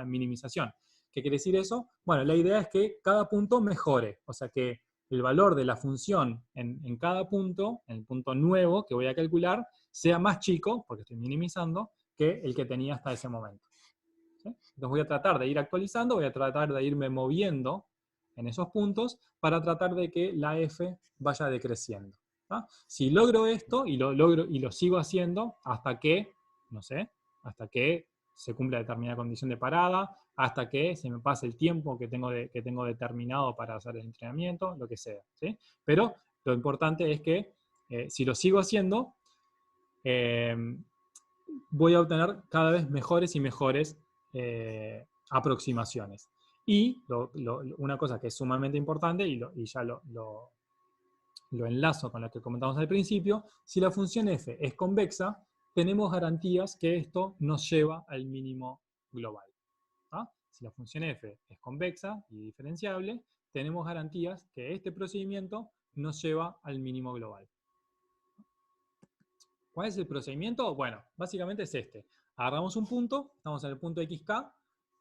minimización. ¿Qué quiere decir eso? Bueno, la idea es que cada punto mejore, o sea que el valor de la función en cada punto, en el punto nuevo que voy a calcular, sea más chico, porque estoy minimizando, que el que tenía hasta ese momento. ¿Sí? Entonces voy a tratar de ir actualizando, voy a tratar de irme moviendo en esos puntos para tratar de que la f vaya decreciendo. ¿Ah? Si logro esto, y lo sigo haciendo hasta que, no sé, hasta que se cumpla determinada condición de parada, hasta que se me pase el tiempo que tengo determinado para hacer el entrenamiento, lo que sea. ¿Sí? Pero lo importante es que si lo sigo haciendo, voy a obtener cada vez mejores y mejores aproximaciones. Y una cosa que es sumamente importante, y ya lo enlazo con lo que comentamos al principio, si la función f es convexa, tenemos garantías que esto nos lleva al mínimo global. ¿Ah? Si la función f es convexa y diferenciable, tenemos garantías que este procedimiento nos lleva al mínimo global. ¿Cuál es el procedimiento? Bueno, básicamente es este. Agarramos un punto, estamos en el punto xk.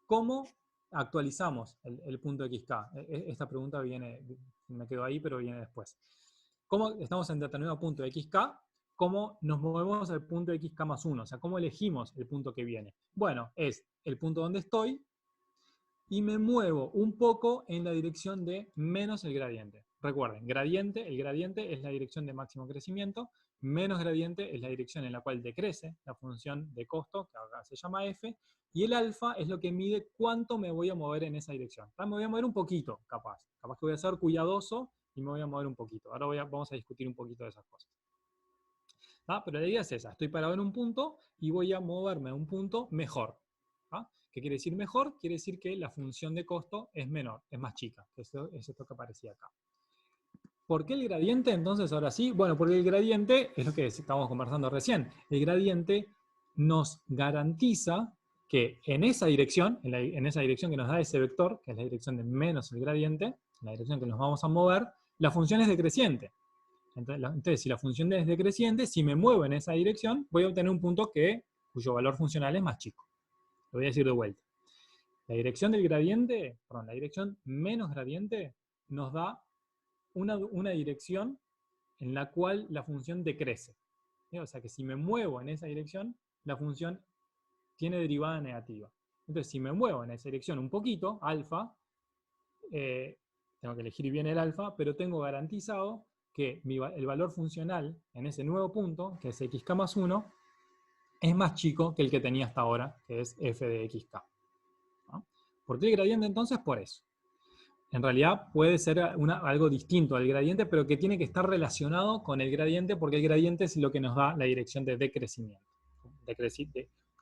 ¿Cómo actualizamos el punto xk? Esta pregunta me quedó ahí, pero viene después. ¿Cómo estamos en determinado punto xk? ¿Cómo nos movemos al punto xk más 1? O sea, ¿cómo elegimos el punto que viene? Bueno, es el punto donde estoy y me muevo un poco en la dirección de menos el gradiente. Recuerden, el gradiente es la dirección de máximo crecimiento, menos gradiente es la dirección en la cual decrece la función de costo, que acá se llama f, y el alfa es lo que mide cuánto me voy a mover en esa dirección. Me voy a mover un poquito, capaz que voy a ser cuidadoso y me voy a mover un poquito. Ahora vamos a discutir un poquito de esas cosas. Pero la idea es esa, estoy parado en un punto y voy a moverme a un punto mejor. ¿Qué quiere decir mejor? Quiere decir que la función de costo es menor, es más chica. Eso es esto que aparecía acá. ¿Por qué el gradiente? Entonces, ahora sí. Bueno, porque el gradiente, es lo que estábamos conversando recién, el gradiente nos garantiza que en esa dirección, en esa dirección que nos da ese vector, que es la dirección de menos el gradiente, la dirección que nos vamos a mover, la función es decreciente. Entonces, si la función es decreciente, si me muevo en esa dirección, voy a obtener un punto cuyo valor funcional es más chico. Lo voy a decir de vuelta. La dirección del gradiente, perdón, la dirección menos gradiente nos da una dirección en la cual la función decrece. ¿Sí? O sea que si me muevo en esa dirección, la función tiene derivada negativa. Entonces, si me muevo en esa dirección un poquito, alfa, tengo que elegir bien el alfa, pero tengo garantizado que el valor funcional en ese nuevo punto, que es xk más 1, es más chico que el que tenía hasta ahora, que es f de xk. ¿No? ¿Por qué el gradiente entonces? Por eso. En realidad puede ser algo distinto al gradiente, pero que tiene que estar relacionado con el gradiente, porque el gradiente es lo que nos da la dirección de decrecimiento.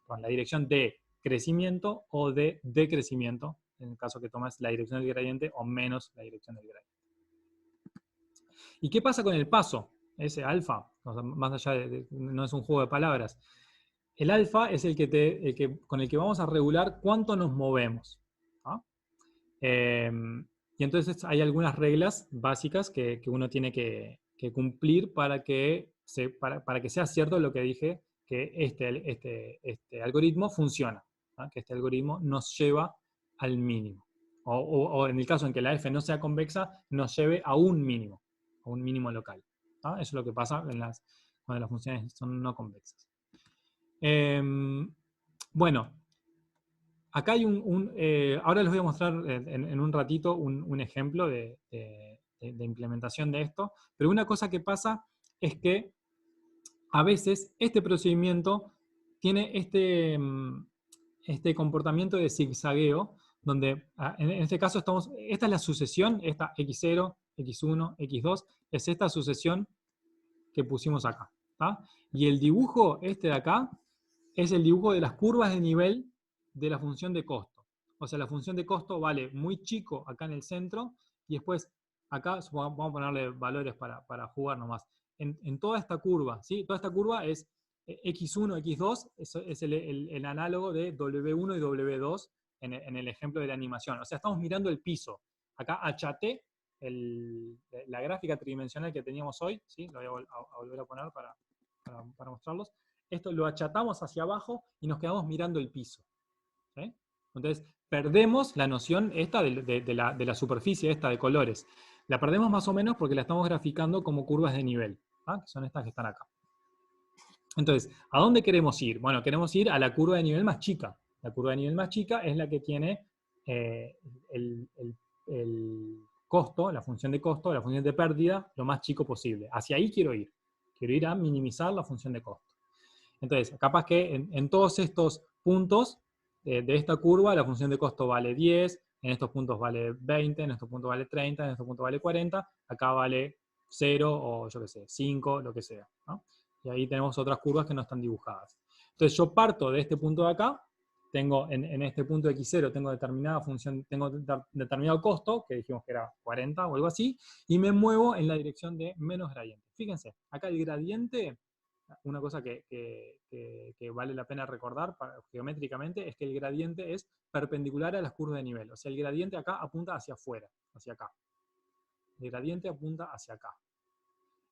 Con la dirección de crecimiento o de decrecimiento, en el caso que tomas la dirección del gradiente o menos la dirección del gradiente. ¿Y qué pasa con el paso? Ese alfa, o sea, más allá no es un juego de palabras. El alfa es con el que vamos a regular cuánto nos movemos. ¿No? Y entonces hay algunas reglas básicas que uno tiene que cumplir para que sea cierto lo que dije, que este algoritmo funciona, ¿no? Que este algoritmo nos lleva al mínimo. O en el caso en que la f no sea convexa, nos lleve a un mínimo local. ¿No? Eso es lo que pasa cuando las funciones son no convexas. Bueno, acá hay ahora les voy a mostrar en un ratito un ejemplo de implementación de esto, pero una cosa que pasa es que a veces este procedimiento tiene este comportamiento de zigzagueo, donde en este caso esta es la sucesión, esta x0, x1, x2, es esta sucesión que pusimos acá. ¿Tá? Y el dibujo este de acá es el dibujo de las curvas de nivel de la función de costo. O sea, la función de costo vale muy chico acá en el centro, y después acá vamos a ponerle valores para jugar nomás. En toda esta curva, ¿sí? Toda esta curva es x1, x2, es el análogo de w1 y w2 en el ejemplo de la animación. O sea, estamos mirando el piso. Acá achaté la gráfica tridimensional que teníamos hoy, ¿sí? Lo voy a volver a poner para mostrarlos. Esto lo achatamos hacia abajo y nos quedamos mirando el piso. ¿Sí? Entonces, perdemos la noción esta de la superficie esta de colores. La perdemos más o menos porque la estamos graficando como curvas de nivel, ¿ah? Que son estas que están acá. Entonces, ¿a dónde queremos ir? Bueno, queremos ir a la curva de nivel más chica. La curva de nivel más chica es la que tiene el costo, la función de pérdida, lo más chico posible. Hacia ahí quiero ir. Quiero ir a minimizar la función de costo. Entonces, capaz que en todos estos puntos de esta curva, la función de costo vale 10, en estos puntos vale 20, en estos puntos vale 30, en estos puntos vale 40, acá vale 0 o yo qué sé, 5, lo que sea, ¿no? Y ahí tenemos otras curvas que no están dibujadas. Entonces yo parto de este punto de acá, tengo en este punto de x0 tengo determinada función, tengo determinado costo, que dijimos que era 40 o algo así, y me muevo en la dirección de menos gradiente. Fíjense, acá el gradiente, una cosa que vale la pena recordar geométricamente, es que el gradiente es perpendicular a las curvas de nivel. O sea, el gradiente acá apunta hacia afuera, hacia acá. El gradiente apunta hacia acá.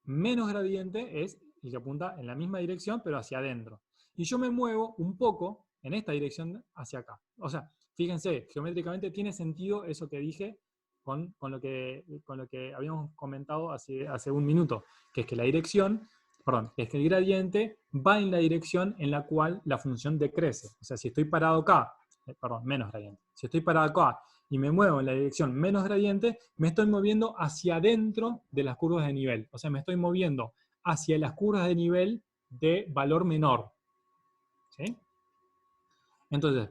Menos gradiente es el que apunta en la misma dirección, pero hacia adentro. Y yo me muevo un poco en esta dirección hacia acá. O sea, fíjense, geométricamente tiene sentido eso que dije con lo que habíamos comentado hace un minuto, que es que es que el gradiente va en la dirección en la cual la función decrece. O sea, si estoy parado acá, menos gradiente. Si estoy parado acá y me muevo en la dirección menos gradiente, me estoy moviendo hacia adentro de las curvas de nivel. O sea, me estoy moviendo hacia las curvas de nivel de valor menor. ¿Sí? Entonces,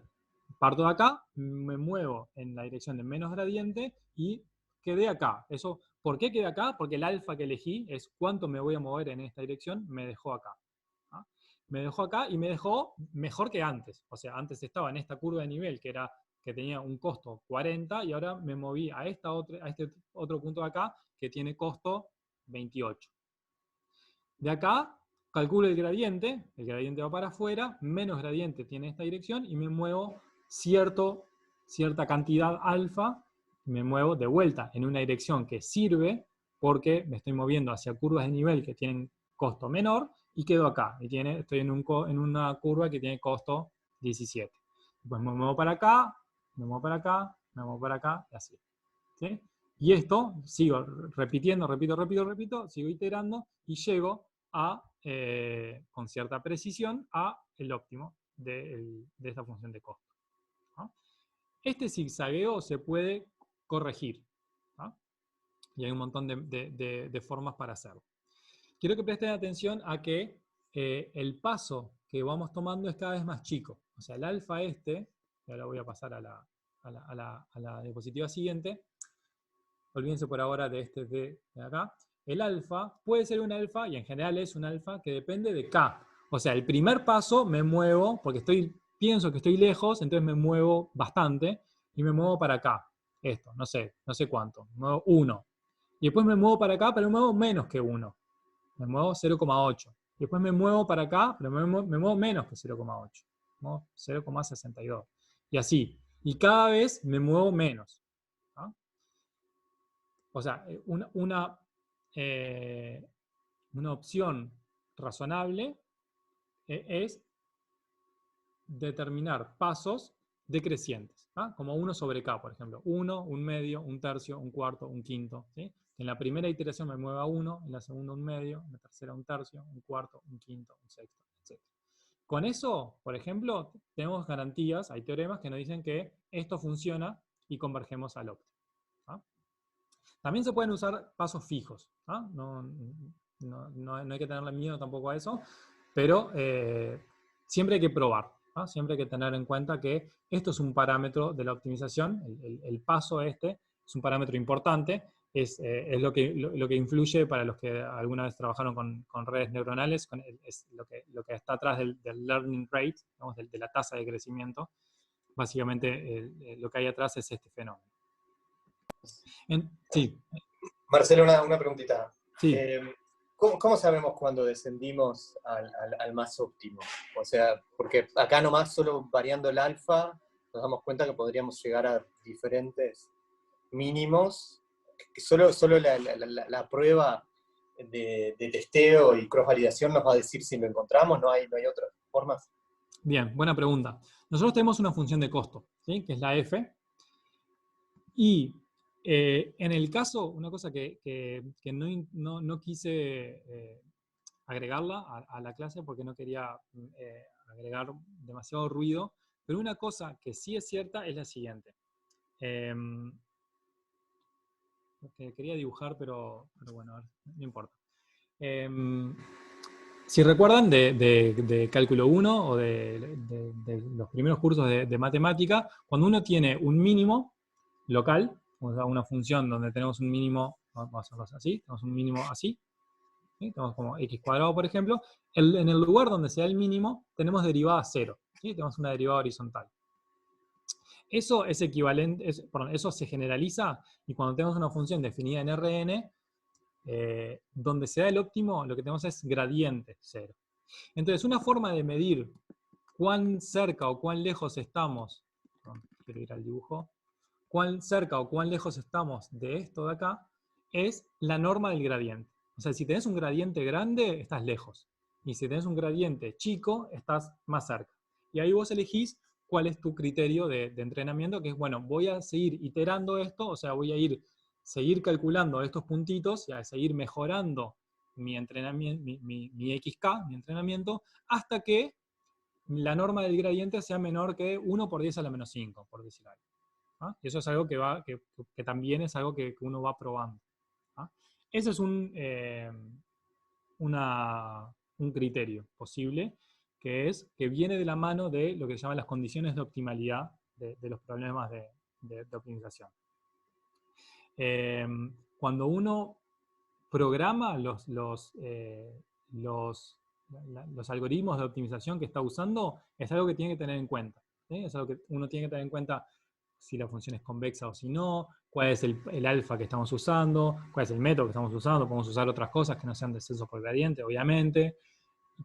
parto de acá, me muevo en la dirección de menos gradiente y quedé acá. Eso, ¿por qué quedé acá? Porque el alfa que elegí es cuánto me voy a mover en esta dirección, me dejó acá. ¿Ah? Me dejó acá y me dejó mejor que antes. O sea, antes estaba en esta curva de nivel que tenía un costo 40 y ahora me moví a este otro punto de acá que tiene costo 28. De acá calculo el gradiente va para afuera, menos gradiente tiene esta dirección y me muevo cierta cantidad alfa, me muevo de vuelta en una dirección que sirve porque me estoy moviendo hacia curvas de nivel que tienen costo menor y quedo acá. Estoy en una curva que tiene costo 17. Pues me muevo para acá, me muevo para acá, me muevo para acá y así. ¿Sí? Y esto sigo repitiendo, repito, sigo iterando y llego con cierta precisión a el óptimo de esta función de costo. ¿No? Este zigzagueo se puede corregir, ¿no? Y hay un montón de formas para hacerlo. Quiero que presten atención a que el paso que vamos tomando es cada vez más chico. O sea, el alfa y ahora voy a pasar a la diapositiva siguiente. Olvídense por ahora de este de acá. El alfa puede ser un alfa, y en general es un alfa, que depende de K. O sea, el primer paso me muevo, porque pienso que estoy lejos, entonces me muevo bastante, y me muevo para acá. Esto, no sé cuánto. Me muevo 1. Y después me muevo para acá, pero me muevo menos que 1. Me muevo 0,8. Y después me muevo para acá, pero me muevo menos que 0,8. Me muevo 0,62. Y así. Y cada vez me muevo menos. ¿Ah? O sea, una opción razonable es determinar pasos decrecientes, ¿ah? Como 1 sobre K, por ejemplo. 1, 1 medio, 1 tercio, 1 cuarto, 1 quinto. ¿Sí? En la primera iteración me mueva 1, en la segunda 1 medio, en la tercera 1 tercio, 1 cuarto, 1 quinto, 1 sexto, etc. Con eso, por ejemplo, tenemos garantías, hay teoremas que nos dicen que esto funciona y convergemos al óptimo. ¿Ah? También se pueden usar pasos fijos. ¿Ah? No hay que tenerle miedo tampoco a eso, pero siempre hay que probar. ¿Ah? Siempre hay que tener en cuenta que esto es un parámetro de la optimización, el paso es un parámetro importante, es lo que influye para los que alguna vez trabajaron con redes neuronales, es lo que está atrás del learning rate, digamos, de la tasa de crecimiento. Básicamente lo que hay atrás es este fenómeno. Sí. Marcelo, una preguntita. Sí. ¿Cómo sabemos cuando descendimos al más óptimo? O sea, porque acá nomás solo variando el alfa nos damos cuenta que podríamos llegar a diferentes mínimos. Solo la prueba de testeo y cross-validación nos va a decir si lo encontramos, no hay otras formas. Bien, buena pregunta. Nosotros tenemos una función de costo, ¿sí? Que es la f, y en el caso, una cosa que no quise agregarla a la clase porque no quería agregar demasiado ruido, pero una cosa que sí es cierta es la siguiente. Que quería dibujar, pero bueno, no importa. Si recuerdan de cálculo 1 o de los primeros cursos de matemática, cuando uno tiene un mínimo local, una función donde tenemos un mínimo, vamos a hacerlo así, tenemos un mínimo así, ¿sí? Tenemos como x cuadrado, por ejemplo, en el lugar donde sea el mínimo, tenemos derivada 0, ¿sí? Tenemos una derivada horizontal. Eso es equivalente, eso se generaliza, y cuando tenemos una función definida en Rn, donde se da el óptimo, lo que tenemos es gradiente 0. Entonces, una forma de medir cuán cerca o cuán lejos estamos, quiero ir al dibujo, cuán cerca o cuán lejos estamos de esto de acá, es la norma del gradiente. O sea, si tenés un gradiente grande, estás lejos. Y si tenés un gradiente chico, estás más cerca. Y ahí vos elegís cuál es tu criterio de entrenamiento, que es, bueno, voy a seguir iterando esto, o sea, voy a seguir calculando estos puntitos y a seguir mejorando mi entrenamiento, mi XK, mi entrenamiento, hasta que la norma del gradiente sea menor que 1 por 10 a la menos 5, por decir algo. ¿Ah? Y eso es algo que también es algo que uno va probando. ¿Ah? Ese es un criterio posible, que viene de la mano de lo que se llaman las condiciones de optimalidad de los problemas de optimización. Cuando uno programa los algoritmos de optimización que está usando, es algo que tiene que tener en cuenta. ¿Sí? Es algo que uno tiene que tener en cuenta si la función es convexa o si no, cuál es el alfa que estamos usando, cuál es el método que estamos usando, podemos usar otras cosas que no sean descenso por gradiente, obviamente,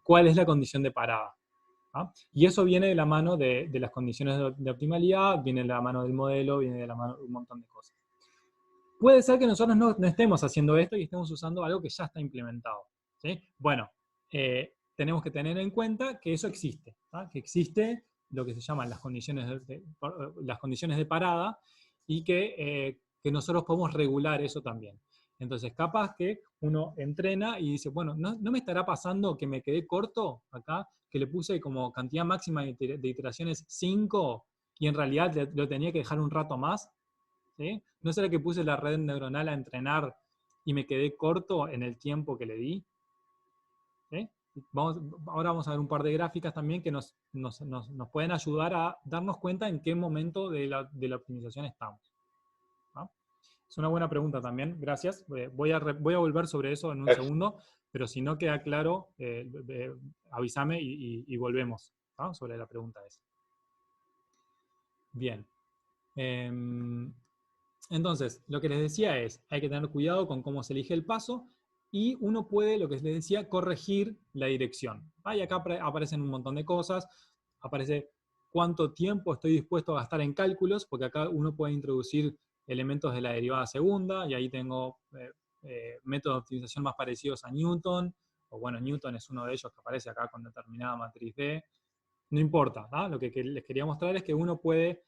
cuál es la condición de parada. ¿Ah? Y eso viene de la mano de las condiciones de optimalidad, viene de la mano del modelo, viene de la mano de un montón de cosas. Puede ser que nosotros no estemos haciendo esto y estemos usando algo que ya está implementado. ¿Sí? Bueno, tenemos que tener en cuenta que eso existe, ¿ah? Que existe lo que se llaman las condiciones de parada, y que nosotros podemos regular eso también. Entonces, capaz que uno entrena y dice, bueno, ¿no me estará pasando que me quedé corto acá, que le puse como cantidad máxima de iteraciones 5 y en realidad lo tenía que dejar un rato más? ¿Sí? ¿No será que puse la red neuronal a entrenar y me quedé corto en el tiempo que le di? ¿Sí? ahora vamos a ver un par de gráficas también que nos pueden ayudar a darnos cuenta en qué momento de la optimización estamos. ¿No? Es una buena pregunta también, gracias. Voy a volver sobre eso en un segundo, pero si no queda claro, avísame y volvemos, ¿no? Sobre la pregunta esa. Bien. Entonces, lo que les decía es, hay que tener cuidado con cómo se elige el paso y uno puede, lo que les decía, corregir la dirección. Y acá aparecen un montón de cosas, aparece cuánto tiempo estoy dispuesto a gastar en cálculos, porque acá uno puede introducir elementos de la derivada segunda, y ahí tengo métodos de optimización más parecidos a Newton, o bueno, Newton es uno de ellos que aparece acá con determinada matriz D. No importa, ¿no? Lo que les quería mostrar es que uno puede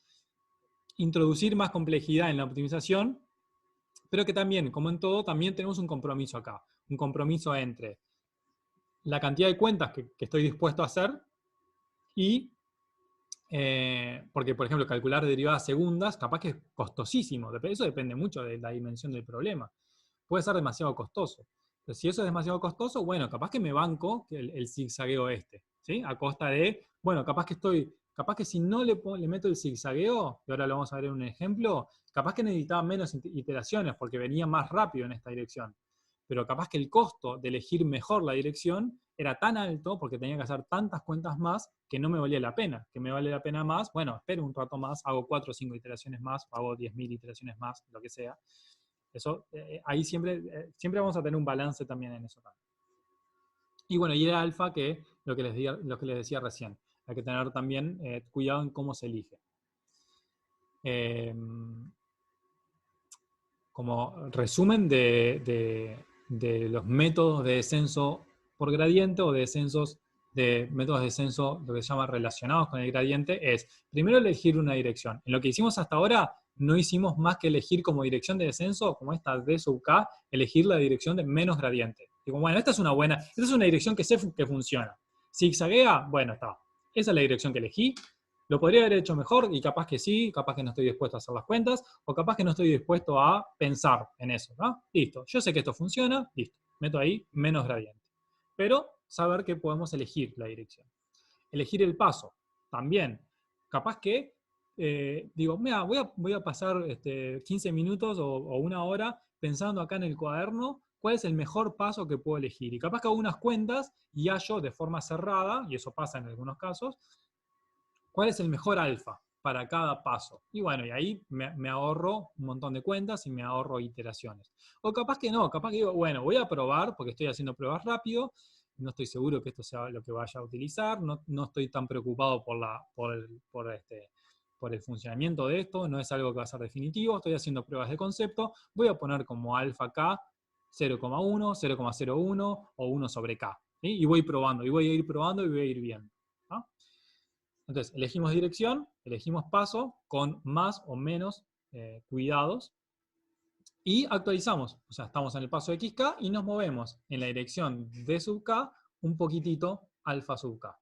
introducir más complejidad en la optimización, pero que también, como en todo, también tenemos un compromiso acá. Un compromiso entre la cantidad de cuentas que estoy dispuesto a hacer y, porque por ejemplo, calcular derivadas segundas, capaz que es costosísimo. Eso depende mucho de la dimensión del problema. Puede ser demasiado costoso. Pero si eso es demasiado costoso, bueno, capaz que me banco el zigzagueo ¿sí? A costa de, bueno, capaz que si no le meto el zigzagueo, y ahora lo vamos a ver en un ejemplo, capaz que necesitaba menos iteraciones porque venía más rápido en esta dirección. Pero capaz que el costo de elegir mejor la dirección era tan alto porque tenía que hacer tantas cuentas más que no me valía la pena. Que me vale la pena más, bueno, espero un rato más, hago 4 o 5 iteraciones más, hago 10.000 iteraciones más, lo que sea. Eso, ahí siempre vamos a tener un balance también en eso también. Y bueno, y el alfa, que lo que les decía recién. Hay que tener también cuidado en cómo se elige. Como resumen de los métodos de descenso por gradiente o de métodos de descenso, lo que se llama relacionados con el gradiente, es primero elegir una dirección. En lo que hicimos hasta ahora, no hicimos más que elegir como dirección de descenso, como esta D sub K, elegir la dirección de menos gradiente. Digo, bueno, esta es una dirección que sé que funciona. Zigzaguea, bueno, está. Esa es la dirección que elegí. Lo podría haber hecho mejor y capaz que sí, capaz que no estoy dispuesto a hacer las cuentas, o capaz que no estoy dispuesto a pensar en eso, ¿no? Listo, yo sé que esto funciona, listo, meto ahí menos gradiente. Pero saber que podemos elegir la dirección. Elegir el paso, también. Capaz que, digo, mira, voy a pasar 15 minutos o una hora pensando acá en el cuaderno cuál es el mejor paso que puedo elegir. Y capaz que hago unas cuentas y hallo de forma cerrada, y eso pasa en algunos casos, cuál es el mejor alfa para cada paso. Y bueno, y ahí me ahorro un montón de cuentas y me ahorro iteraciones. O capaz que no, capaz que digo, bueno, voy a probar porque estoy haciendo pruebas rápido, no estoy seguro que esto sea lo que vaya a utilizar, no estoy tan preocupado por el funcionamiento de esto, no es algo que va a ser definitivo, estoy haciendo pruebas de concepto, voy a poner como alfa K 0,1, 0,01 o 1 sobre K. ¿Sí? Y voy probando, y voy a ir probando y voy a ir viendo. ¿No? Entonces, elegimos dirección, elegimos paso con más o menos cuidados y actualizamos. O sea, estamos en el paso XK y nos movemos en la dirección D sub K un poquitito alfa sub K.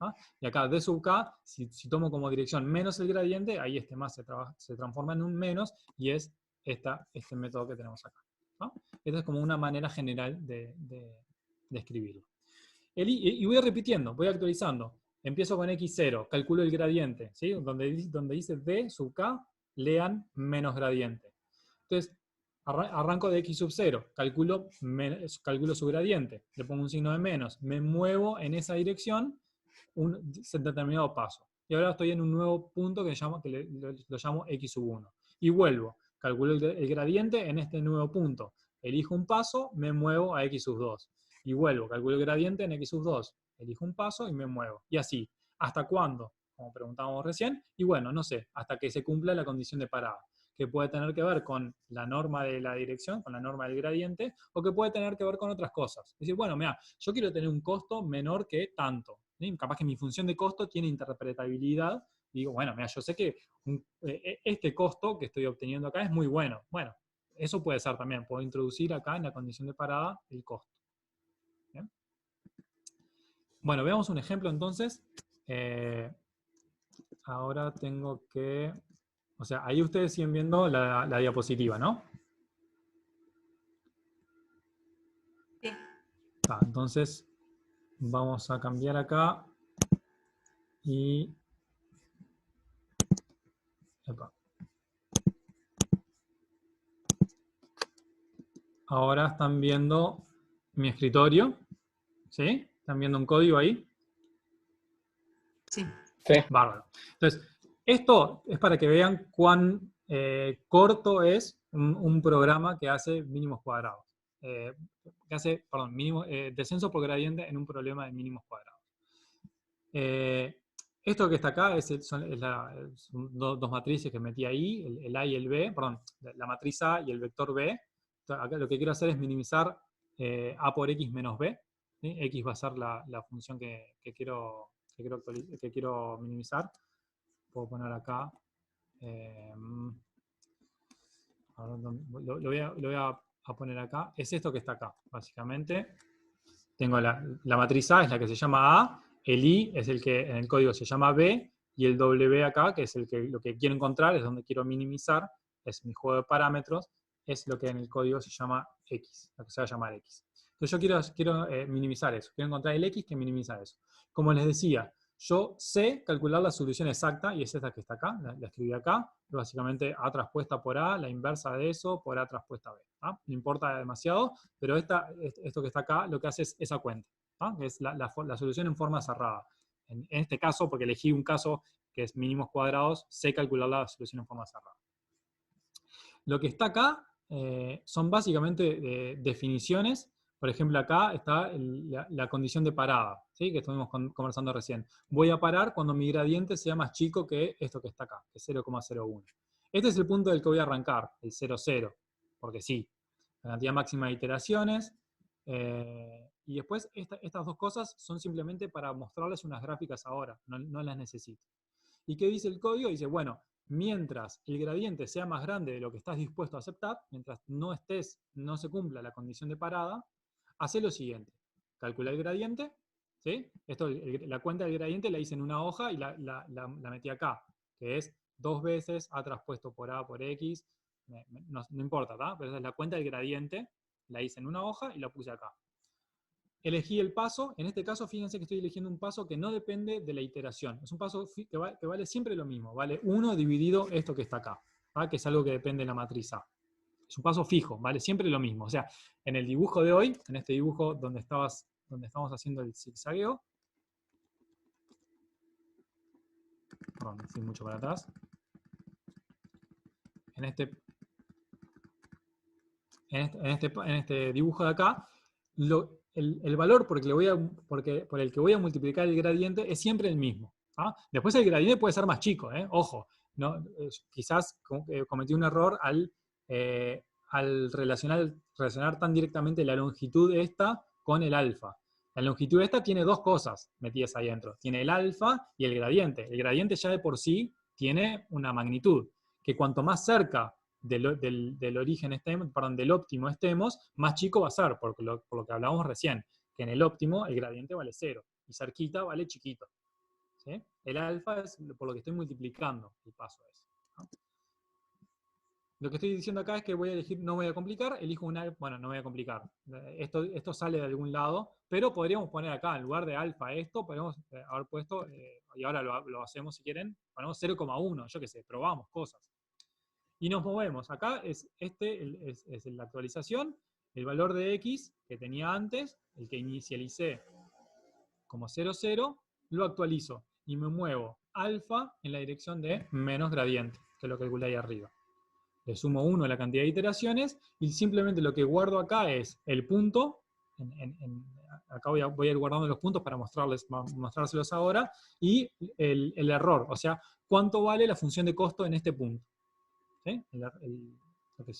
¿Ah? Y acá D sub K, si tomo como dirección menos el gradiente, ahí este más se transforma en un menos y es este método que tenemos acá. ¿No? Esta es como una manera general de escribirlo. Y voy repitiendo, voy actualizando. Empiezo con X0, calculo el gradiente, ¿sí? Donde dice D sub K, lean menos gradiente. Entonces, arranco de X sub 0, calculo su gradiente, le pongo un signo de menos, me muevo en esa dirección un determinado paso. Y ahora estoy en un nuevo punto que lo llamo X sub 1. Y vuelvo, calculo el gradiente en este nuevo punto. Elijo un paso, me muevo a X sub 2. Y vuelvo, calculo el gradiente en X sub 2. Elijo un paso y me muevo. Y así. ¿Hasta cuándo? Como preguntábamos recién. Y bueno, no sé, hasta que se cumpla la condición de parada, que puede tener que ver con la norma de la dirección, con la norma del gradiente, o que puede tener que ver con otras cosas. Es decir, bueno, mira, yo quiero tener un costo menor que tanto. ¿Sí? Capaz que mi función de costo tiene interpretabilidad. Y digo, bueno, mira, yo sé que este costo que estoy obteniendo acá es muy bueno. Bueno, eso puede ser también. Puedo introducir acá en la condición de parada el costo. ¿Bien? Bueno, veamos un ejemplo entonces. Ahora tengo que... O sea, ahí ustedes siguen viendo la diapositiva, ¿no? Sí. Entonces, Vamos a cambiar acá y... Epa. Ahora están viendo mi escritorio, ¿sí? ¿Están viendo un código ahí? Sí. Sí. Bárbaro. Entonces, esto es para que vean cuán corto es un programa que hace mínimos cuadrados. Que hace, perdón, descenso por gradiente en un problema de mínimos cuadrados. Esto que está acá son dos matrices que metí ahí, el A y el B, perdón, la matriz A y el vector B. Entonces, acá lo que quiero hacer es minimizar A por X menos B. ¿Sí? X va a ser la función que quiero minimizar. Puedo poner acá. Lo voy a poner acá. Es esto que está acá, básicamente. Tengo la matriz A, es la que se llama A. El I es el que en el código se llama B. Y el W acá, que es lo que quiero encontrar, es donde quiero minimizar. Es mi juego de parámetros. Es lo que en el código se llama X, lo que se va a llamar X. Entonces yo quiero minimizar eso. Quiero encontrar el X que minimiza eso. Como les decía, yo sé calcular la solución exacta, y es esta que está acá, la escribí acá, básicamente A traspuesta por A, la inversa de eso, por A traspuesta B. ¿Ah? No importa demasiado, pero esto que está acá lo que hace es esa cuenta, ¿ah? Que es la solución en forma cerrada. En este caso, porque elegí un caso que es mínimos cuadrados, sé calcular la solución en forma cerrada. Lo que está acá son básicamente definiciones. Por ejemplo, acá está la condición de parada, ¿sí? Que estuvimos conversando recién. Voy a parar cuando mi gradiente sea más chico que esto que está acá, que es 0,01. Este es el punto del que voy a arrancar, el 0,0, porque sí. La cantidad máxima de iteraciones. Y después estas dos cosas son simplemente para mostrarles unas gráficas ahora, no las necesito. ¿Y qué dice el código? Dice, bueno, mientras el gradiente sea más grande de lo que estás dispuesto a aceptar, mientras no se cumpla la condición de parada, hace lo siguiente. Calcula el gradiente, ¿sí? La cuenta del gradiente la hice en una hoja y la metí acá, que es 2 veces A traspuesto por A por X, no importa, ¿tá? Pero esa es la cuenta del gradiente, la hice en una hoja y la puse acá. Elegí el paso, en este caso fíjense que estoy eligiendo un paso que no depende de la iteración. Es un paso que vale siempre lo mismo, vale 1 dividido esto que está acá, ¿tá? Que es algo que depende de la matriz A. Es un paso fijo, vale siempre lo mismo. O sea, en el dibujo de hoy, en este dibujo donde estamos haciendo el zigzagueo, perdón, me fui mucho para atrás. En este dibujo de acá, el valor por el que voy a multiplicar el gradiente es siempre el mismo. ¿Ah? Después el gradiente puede ser más chico, ojo, ¿no? Quizás cometí un error al relacionar tan directamente la longitud esta con el alfa. La longitud esta tiene dos cosas metidas ahí adentro. Tiene el alfa y el gradiente. El gradiente ya de por sí tiene una magnitud, que cuanto más cerca del origen estemos, perdón, del óptimo estemos, más chico va a ser, por lo que hablábamos recién, que en el óptimo el gradiente vale 0, y cerquita vale chiquito. ¿Sí? El alfa es por lo que estoy multiplicando el paso ese, ¿no? Lo que estoy diciendo acá es que voy a elegir, no voy a complicar, elijo una, bueno, no voy a complicar. Esto sale de algún lado, pero podríamos poner acá, en lugar de alfa esto, podríamos haber puesto, y ahora lo hacemos si quieren, ponemos 0,1, yo qué sé, probamos cosas. Y nos movemos. Acá es la actualización, el valor de X que tenía antes, el que inicialicé como 0,0, lo actualizo y me muevo alfa en la dirección de menos gradiente, que es lo que calculé ahí arriba. Le sumo 1 a la cantidad de iteraciones y simplemente lo que guardo acá es el punto. Acá voy a ir guardando los puntos para mostrárselos ahora, y el error, o sea, cuánto vale la función de costo en este punto. ¿Sí? Lo que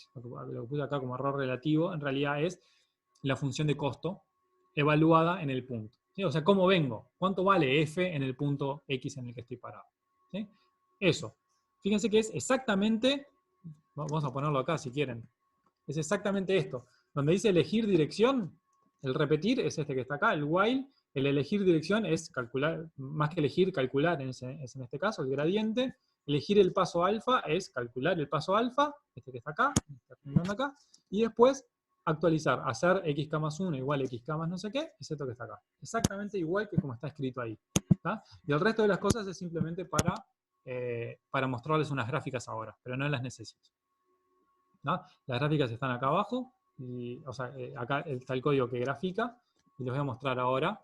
puse acá como error relativo en realidad es la función de costo evaluada en el punto. ¿Sí? O sea, ¿cómo vengo? ¿Cuánto vale f en el punto x en el que estoy parado? ¿Sí? Eso. Fíjense que es exactamente, vamos a ponerlo acá si quieren, es exactamente esto. Donde dice elegir dirección, el repetir es este que está acá, el while. El elegir dirección es calcular, más que elegir, calcular es en este caso, el gradiente. Elegir el paso alfa es calcular el paso alfa, este que está acá, y después actualizar, hacer xk más 1 igual a xk más no sé qué, es esto que está acá. Exactamente igual que como está escrito ahí. ¿Tá? Y el resto de las cosas es simplemente para mostrarles unas gráficas ahora, pero no las necesito. ¿No? Las gráficas están acá abajo, y, o sea, acá está el código que grafica, y les voy a mostrar ahora.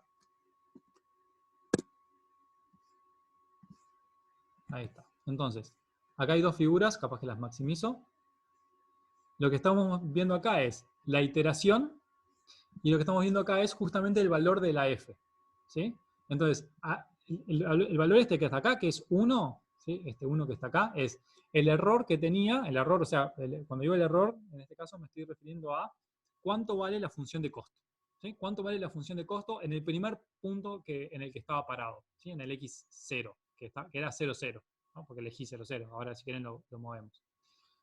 Ahí está. Entonces, acá hay dos figuras, capaz que las maximizo. Lo que estamos viendo acá es la iteración, y lo que estamos viendo acá es justamente el valor de la f. ¿Sí? Entonces, el valor este que está acá, que es 1, ¿sí? Este 1 que está acá, es el error que tenía, el error, o sea, cuando digo el error, en este caso me estoy refiriendo a cuánto vale la función de costo. ¿Sí? ¿Cuánto vale la función de costo en el primer punto en el que estaba parado? ¿Sí? En el x0, que era 0, 0, ¿no? Porque elegí 0, 0. Ahora si quieren lo movemos.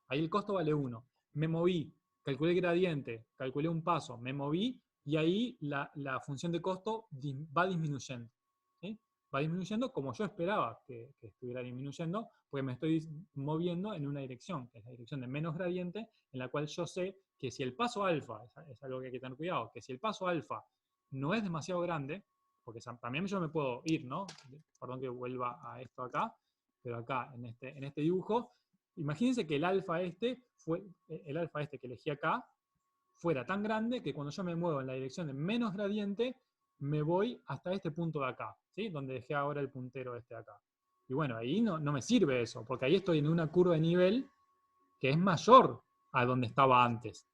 Ahí el costo vale 1. Me moví, calculé el gradiente, calculé un paso, me moví, y ahí la función de costo va disminuyendo. ¿Sí? Va disminuyendo como yo esperaba que estuviera disminuyendo, porque me estoy moviendo en una dirección, que es la dirección de menos gradiente, en la cual yo sé que si el paso alfa, es algo que hay que tener cuidado, que si el paso alfa no es demasiado grande, porque también yo me puedo ir, ¿no? Perdón que vuelva a esto acá, pero acá, en este dibujo, imagínense que el alfa este que elegí acá fuera tan grande que cuando yo me muevo en la dirección de menos gradiente, me voy hasta este punto de acá, ¿sí? Donde dejé ahora el puntero este de acá. Y bueno, ahí no me sirve eso, porque ahí estoy en una curva de nivel que es mayor a donde estaba antes.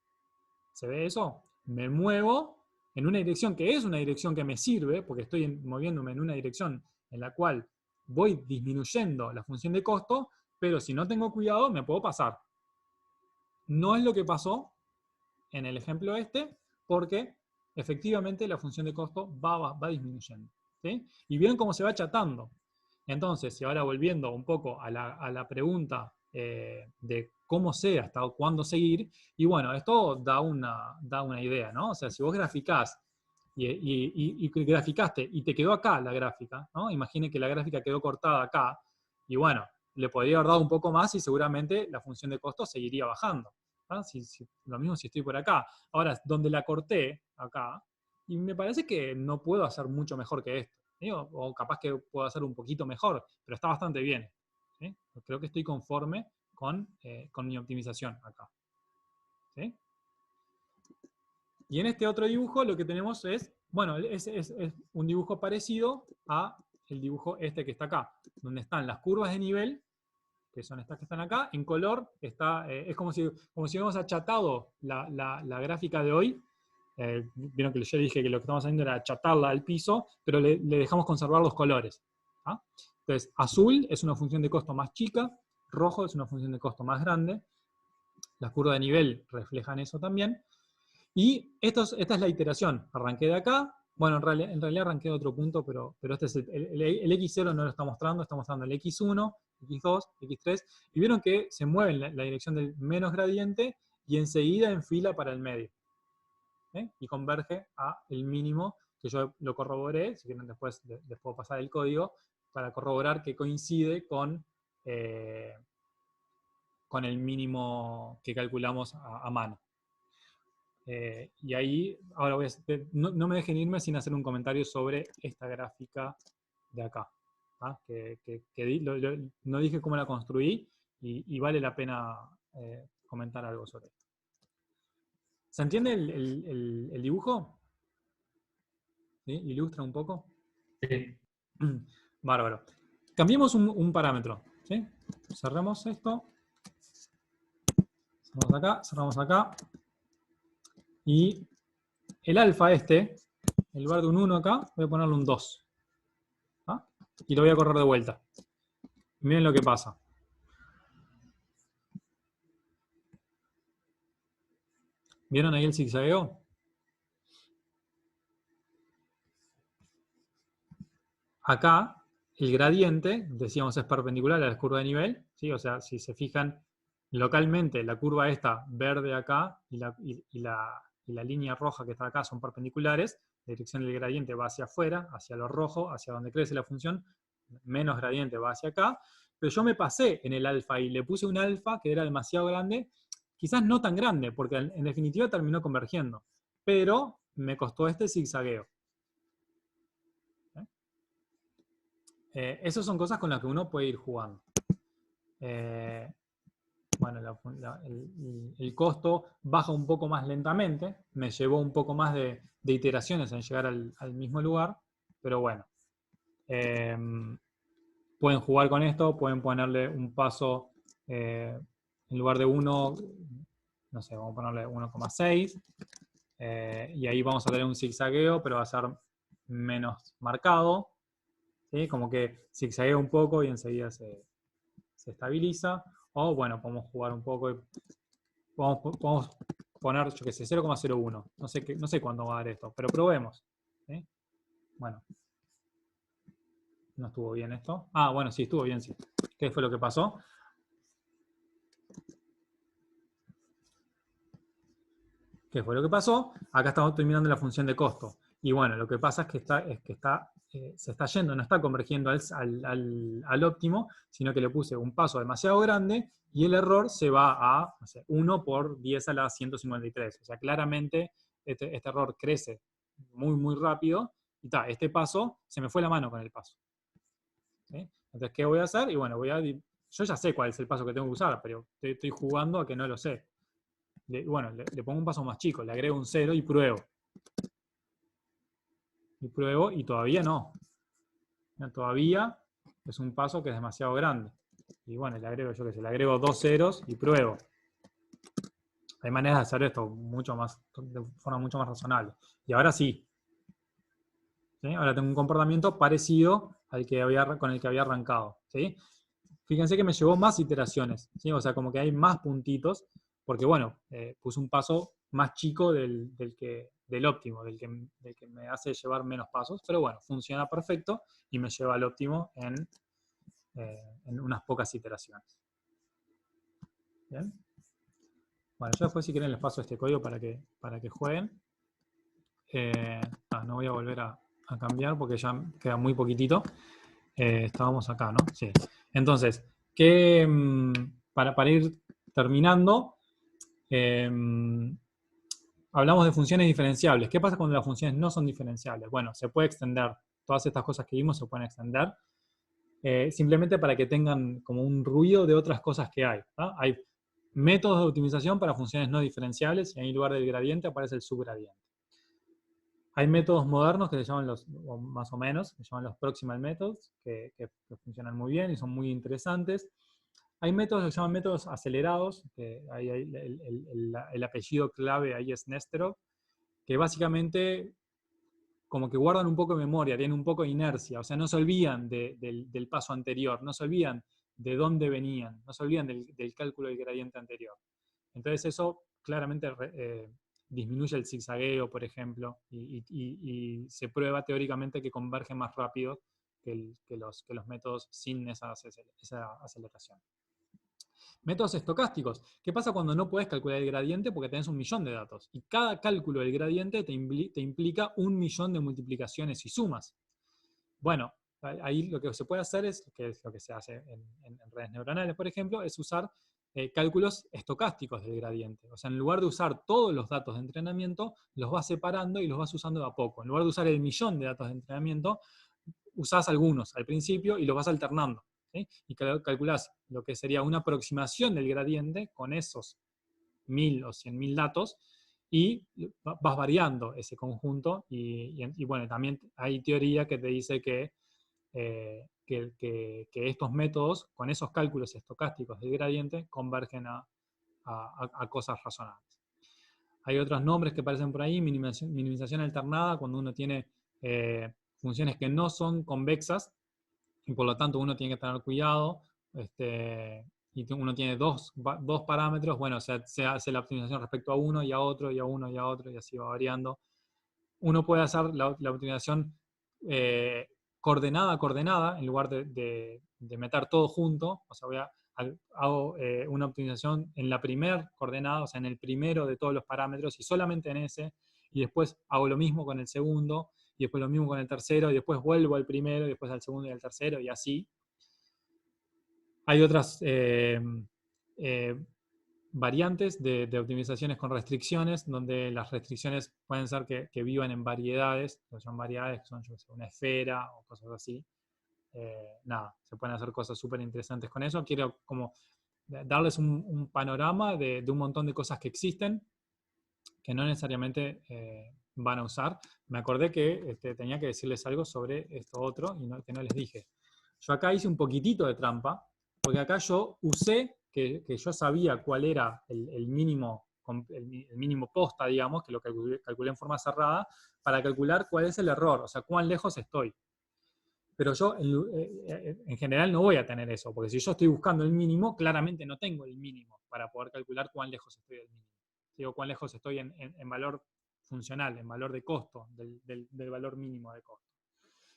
¿Se ve eso? Me muevo en una dirección que es una dirección que me sirve, porque estoy moviéndome en una dirección en la cual voy disminuyendo la función de costo, pero si no tengo cuidado me puedo pasar. No es lo que pasó en el ejemplo este, porque efectivamente la función de costo va disminuyendo. ¿Sí? Y vieron cómo se va achatando. Entonces, si ahora volviendo un poco a la pregunta de cómo sé hasta cuándo seguir, y bueno, esto da una idea, ¿no? O sea, si vos graficás y graficaste y te quedó acá la gráfica, ¿no? Imagine que la gráfica quedó cortada acá, y bueno, le podría haber dado un poco más y seguramente la función de costo seguiría bajando. ¿Ah? Lo mismo si estoy por acá. Ahora, donde la corté, acá, y me parece que no puedo hacer mucho mejor que esto. ¿Sí? O capaz que puedo hacer un poquito mejor, pero está bastante bien. ¿Sí? Creo que estoy conforme con mi optimización acá. ¿Sí? Y en este otro dibujo lo que tenemos es, bueno, es un dibujo parecido a el dibujo este que está acá, donde están las curvas de nivel, que son estas que están acá, en color está, es como si hubiéramos achatado la gráfica de hoy. Vieron que yo dije que lo que estamos haciendo era achatarla al piso, pero le dejamos conservar los colores. ¿Ah? Entonces, azul es una función de costo más chica, rojo es una función de costo más grande, las curvas de nivel reflejan eso también, y esta es la iteración. Arranqué de acá, bueno, en realidad arranqué de otro punto, pero este es el X0 no lo está mostrando el X1, X2, X3, y vieron que se mueve en la dirección del menos gradiente y enseguida enfila para el medio. Y converge a el mínimo, que yo lo corroboré, si quieren después les puedo pasar el código, para corroborar que coincide con el mínimo que calculamos a mano. Y ahí, ahora no me dejen irme sin hacer un comentario sobre esta gráfica de acá. ¿Ah? No dije cómo la construí y vale la pena comentar algo sobre esto. ¿Se entiende el dibujo? ¿Sí? ¿Ilustra un poco? Sí. Bárbaro. Cambiemos un parámetro. ¿Sí? Cerremos esto. Cerramos acá. Y el alfa el lugar de un 1 acá, voy a ponerle un 2. ¿Ah? Y lo voy a correr de vuelta. Miren lo que pasa. ¿Vieron ahí el zigzagueo? Acá, el gradiente, decíamos, es perpendicular a la curva de nivel, ¿sí? O sea, si se fijan, localmente la curva esta verde acá y la línea roja que está acá son perpendiculares, la dirección del gradiente va hacia afuera, hacia lo rojo, hacia donde crece la función, menos gradiente va hacia acá, pero yo me pasé en el alfa y le puse un alfa que era demasiado grande, quizás no tan grande, porque en definitiva terminó convergiendo, pero me costó este zigzagueo. Esas son cosas con las que uno puede ir jugando. Bueno, el costo baja un poco más lentamente, me llevó un poco más de iteraciones en llegar al mismo lugar, pero bueno. Pueden jugar con esto, pueden ponerle un paso, en lugar de 1, no sé, vamos a ponerle 1,6, y ahí vamos a tener un zigzagueo, pero va a ser menos marcado, ¿sí? Como que zigzaguea un poco y enseguida se estabiliza. O bueno, podemos jugar un poco y podemos poner, yo qué sé, 0,01. No sé cuándo va a dar esto, pero probemos. ¿Sí? Bueno. No estuvo bien esto. Ah, bueno, sí, estuvo bien, sí. ¿Qué fue lo que pasó? ¿Qué fue lo que pasó? Acá estamos terminando la función de costo. Y bueno, lo que pasa es que se está yendo, no está convergiendo al óptimo, sino que le puse un paso demasiado grande y el error se va a, no sé, 1 por 10 a la 153. O sea, claramente este error crece muy, muy rápido. Y este paso, se me fue la mano con el paso. ¿Sí? Entonces, ¿qué voy a hacer? Y bueno, yo ya sé cuál es el paso que tengo que usar, pero estoy jugando a que no lo sé. Bueno, le pongo un paso más chico, le agrego un 0 y pruebo. Y pruebo y todavía no. Todavía es un paso que es demasiado grande. Y bueno, le agrego, yo qué sé, le agrego 2 ceros y pruebo. Hay maneras de hacer esto de forma mucho más razonable. Y ahora sí. ¿Sí? Ahora tengo un comportamiento parecido con el que había arrancado. ¿Sí? Fíjense que me llevó más iteraciones. ¿Sí? O sea, como que hay más puntitos. Porque bueno, puse un paso más chico del óptimo, del que me hace llevar menos pasos, pero bueno, funciona perfecto y me lleva al óptimo en unas pocas iteraciones. ¿Bien? Bueno, yo después si quieren les paso este código para que jueguen. No voy a volver a cambiar porque ya queda muy poquitito. Estábamos acá, ¿no? Sí. Entonces, para ir terminando, hablamos de funciones diferenciables. ¿Qué pasa cuando las funciones no son diferenciables? Bueno, se puede extender. Todas estas cosas que vimos se pueden extender. Simplemente para que tengan como un ruido de otras cosas que hay. ¿No? Hay métodos de optimización para funciones no diferenciables y en lugar del gradiente aparece el subgradiente. Hay métodos modernos que se llaman más o menos, se llaman los proximal methods, que funcionan muy bien y son muy interesantes. Hay métodos que se llaman métodos acelerados, que el apellido clave ahí es Nesterov, que básicamente como que guardan un poco de memoria, tienen un poco de inercia, o sea, no se olvidan del paso anterior, no se olvidan de dónde venían, no se olvidan del cálculo del gradiente anterior. Entonces eso claramente disminuye el zigzagueo, por ejemplo, y se prueba teóricamente que converge más rápido que los métodos sin esa aceleración. Métodos estocásticos. ¿Qué pasa cuando no puedes calcular el gradiente porque tenés 1.000.000 de datos? Y cada cálculo del gradiente te implica 1.000.000 de multiplicaciones y sumas. Bueno, ahí lo que se puede hacer que es lo que se hace en redes neuronales, por ejemplo, es usar cálculos estocásticos del gradiente. O sea, en lugar de usar todos los datos de entrenamiento, los vas separando y los vas usando de a poco. En lugar de usar el 1.000.000 de datos de entrenamiento, usás algunos al principio y los vas alternando. ¿Sí? Y calculás lo que sería una aproximación del gradiente con esos 1.000 o 100.000 datos y vas variando ese conjunto y bueno, también hay teoría que te dice que estos métodos, con esos cálculos estocásticos del gradiente, convergen a cosas razonables. Hay otros nombres que aparecen por ahí, minimización alternada, cuando uno tiene funciones que no son convexas, y por lo tanto uno tiene que tener cuidado, y uno tiene dos parámetros, bueno, se hace la optimización respecto a uno y a otro, y a uno y a otro, y así va variando. Uno puede hacer la optimización coordenada a coordenada, en lugar de meter todo junto, o sea, hago una optimización en la primera coordenada, o sea, en el primero de todos los parámetros, y solamente en ese, y después hago lo mismo con el segundo, y después lo mismo con el tercero, y después vuelvo al primero, y después al segundo y al tercero, y así. Hay otras variantes de optimizaciones con restricciones, donde las restricciones pueden ser que vivan en variedades, que son variedades que son, yo sé, una esfera o cosas así. Nada, se pueden hacer cosas súper interesantes con eso. Quiero como darles un panorama de un montón de cosas que existen, que no necesariamente van a usar. Me acordé que tenía que decirles algo sobre esto otro y que no les dije. Yo acá hice un poquitito de trampa, porque acá yo usé que yo sabía cuál era el mínimo posta, digamos, que lo calculé en forma cerrada, para calcular cuál es el error, o sea, cuán lejos estoy. Pero yo en general no voy a tener eso, porque si yo estoy buscando el mínimo, claramente no tengo el mínimo para poder calcular cuán lejos estoy del mínimo. Digo, cuán lejos estoy en valor funcional, en valor de costo, del valor mínimo de costo.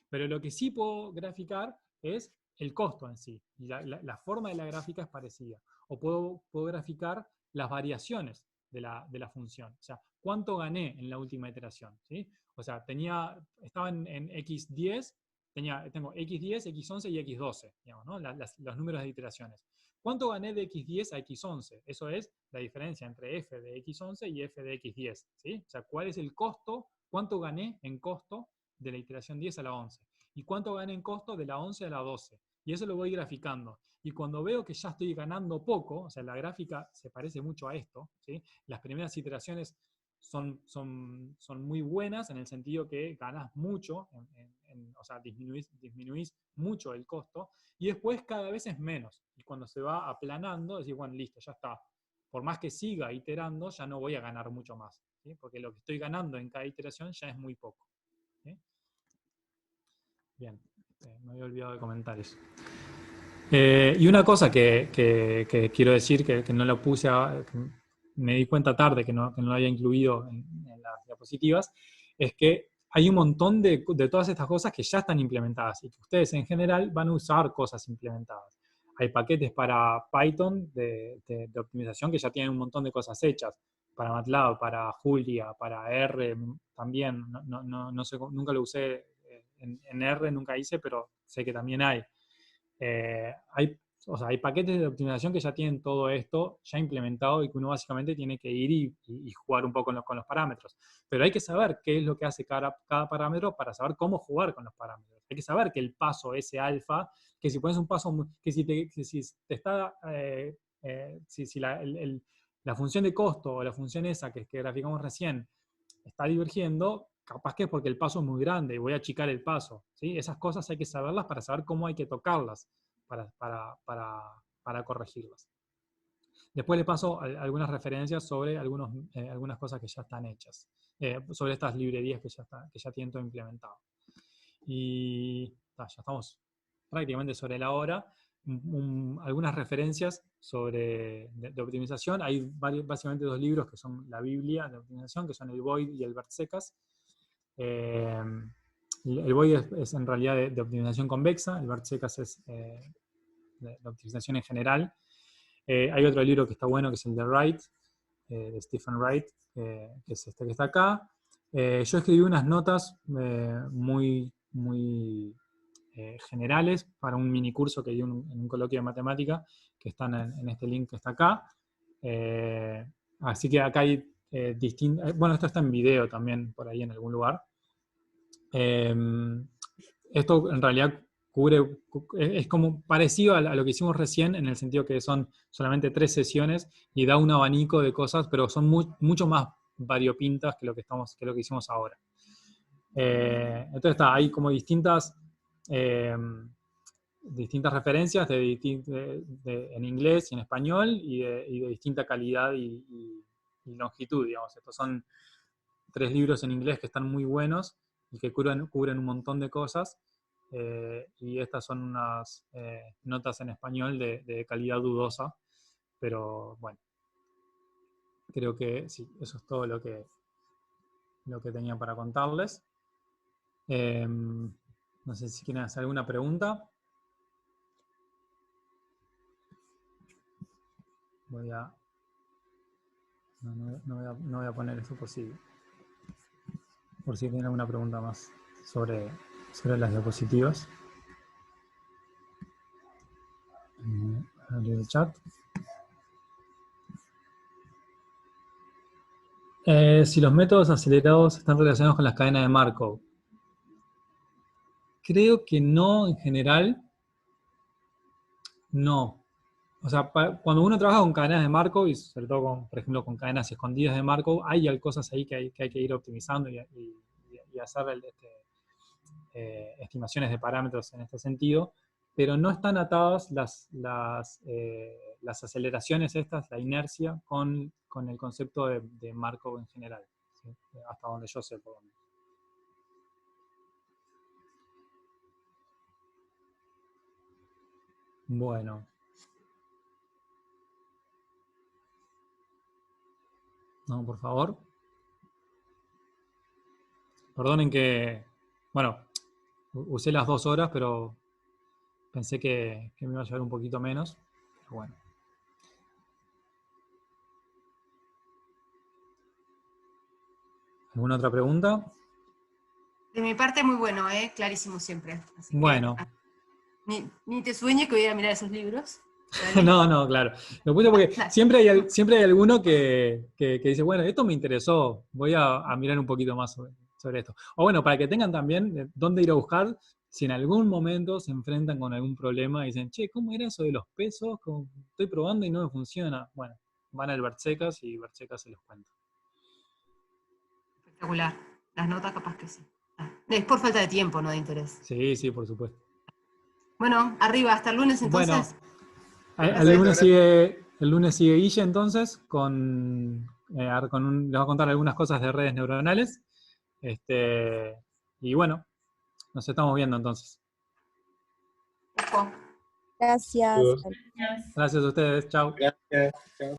Pero lo que sí puedo graficar es el costo en sí. Y la forma de la gráfica es parecida. O puedo graficar las variaciones de la función. O sea, cuánto gané en la última iteración, ¿sí? O sea, estaba en X10, tengo X10, X11 y X12, digamos, ¿no? Los números de iteraciones. ¿Cuánto gané de X10 a X11? Eso es la diferencia entre F de X11 y F de X10, ¿sí? O sea, ¿cuál es el costo? ¿Cuánto gané en costo de la iteración 10 a la 11? ¿Y cuánto gané en costo de la 11 a la 12? Y eso lo voy graficando. Y cuando veo que ya estoy ganando poco, o sea, la gráfica se parece mucho a esto, ¿sí? Las primeras iteraciones son muy buenas en el sentido que ganas mucho, o sea, disminuís mucho el costo, y después cada vez es menos. Y cuando se va aplanando, decís, bueno, listo, ya está. Por más que siga iterando, ya no voy a ganar mucho más, ¿sí? Porque lo que estoy ganando en cada iteración ya es muy poco, ¿sí? Bien, me había olvidado de comentar eso. Y una cosa que quiero decir, que no lo puse, que me di cuenta tarde que no lo había incluido en las diapositivas, es que hay un montón de todas estas cosas que ya están implementadas y que ustedes en general van a usar cosas implementadas. Hay paquetes para Python de optimización que ya tienen un montón de cosas hechas, para MATLAB, para Julia, para R también. No sé, nunca lo usé en R, nunca hice, pero sé que también hay. Hay paquetes de optimización que ya tienen todo esto ya implementado y que uno básicamente tiene que ir y jugar un poco con los parámetros. Pero hay que saber qué es lo que hace cada parámetro para saber cómo jugar con los parámetros. Hay que saber que el paso ese alfa, que si pones un paso, que si te está, si la función de costo o la función esa que graficamos recién está divergiendo, capaz que es porque el paso es muy grande y voy a achicar el paso, ¿sí? Esas cosas hay que saberlas para saber cómo hay que tocarlas para corregirlas. Después le paso algunas referencias sobre algunas cosas que ya están hechas, sobre estas librerías que ya tienen todo implementado. Y ya estamos prácticamente sobre la hora. Algunas referencias de optimización. Hay básicamente dos libros que son la Biblia de optimización, que son el Boyd y el Bertseckas. El Boyd es en realidad de optimización convexa, el Bertseckas es de optimización en general. Hay otro libro que está bueno, que es el de Wright, de Stephen Wright, que es este que está acá. Yo escribí unas notas muy generales para un mini curso que di en un coloquio de matemática, que están en este link que está acá. Así que acá hay bueno, esto está en video también, por ahí en algún lugar. Esto en realidad es como parecido a lo que hicimos recién, en el sentido que son solamente 3 sesiones y da un abanico de cosas, pero son mucho más variopintas que lo que hicimos ahora. Entonces hay como distintas referencias en inglés y en español y de distinta calidad y longitud, digamos. Estos son 3 libros en inglés que están muy buenos y que cubren un montón de cosas. Y estas son unas notas en español de calidad dudosa, pero bueno, creo que sí, eso es todo lo que tenía para contarles. No sé si quieren hacer alguna pregunta. No voy a poner eso por si tienen alguna pregunta más sobre las diapositivas. Abrir el chat. Si los métodos acelerados están relacionados con las cadenas de Markov. Creo que no, en general, no. O sea, cuando uno trabaja con cadenas de Markov, y sobre todo, por ejemplo, con cadenas escondidas de Markov, hay cosas ahí que hay que ir optimizando y hacer estimaciones de parámetros en este sentido, pero no están atadas las aceleraciones estas, la inercia, con el concepto de Markov en general, ¿sí? Hasta donde yo sé, por lo menos. Bueno. No, por favor. Perdonen que, bueno, usé las 2 horas, pero pensé que me iba a llevar un poquito menos. Pero bueno. ¿Alguna otra pregunta? De mi parte, muy bueno, clarísimo siempre. Así Bueno. Que, ni te sueñes que voy a ir a mirar esos libros. No, claro. Lo puse porque siempre hay alguno que dice, bueno, esto me interesó, voy a mirar un poquito más sobre esto. O bueno, para que tengan también dónde ir a buscar, si en algún momento se enfrentan con algún problema y dicen, che, ¿cómo era eso de los pesos? Estoy probando y no me funciona. Bueno, van al Bertsecas y Bertsecas se los cuenta. Espectacular. Las notas capaz que sí. Es por falta de tiempo, no de interés. Sí, por supuesto. Bueno, arriba, hasta el lunes entonces. Bueno, el lunes sigue Guille entonces, les va a contar algunas cosas de redes neuronales. Y bueno, nos estamos viendo entonces. Gracias. Saludos. Gracias a ustedes, chao. Gracias. Chao.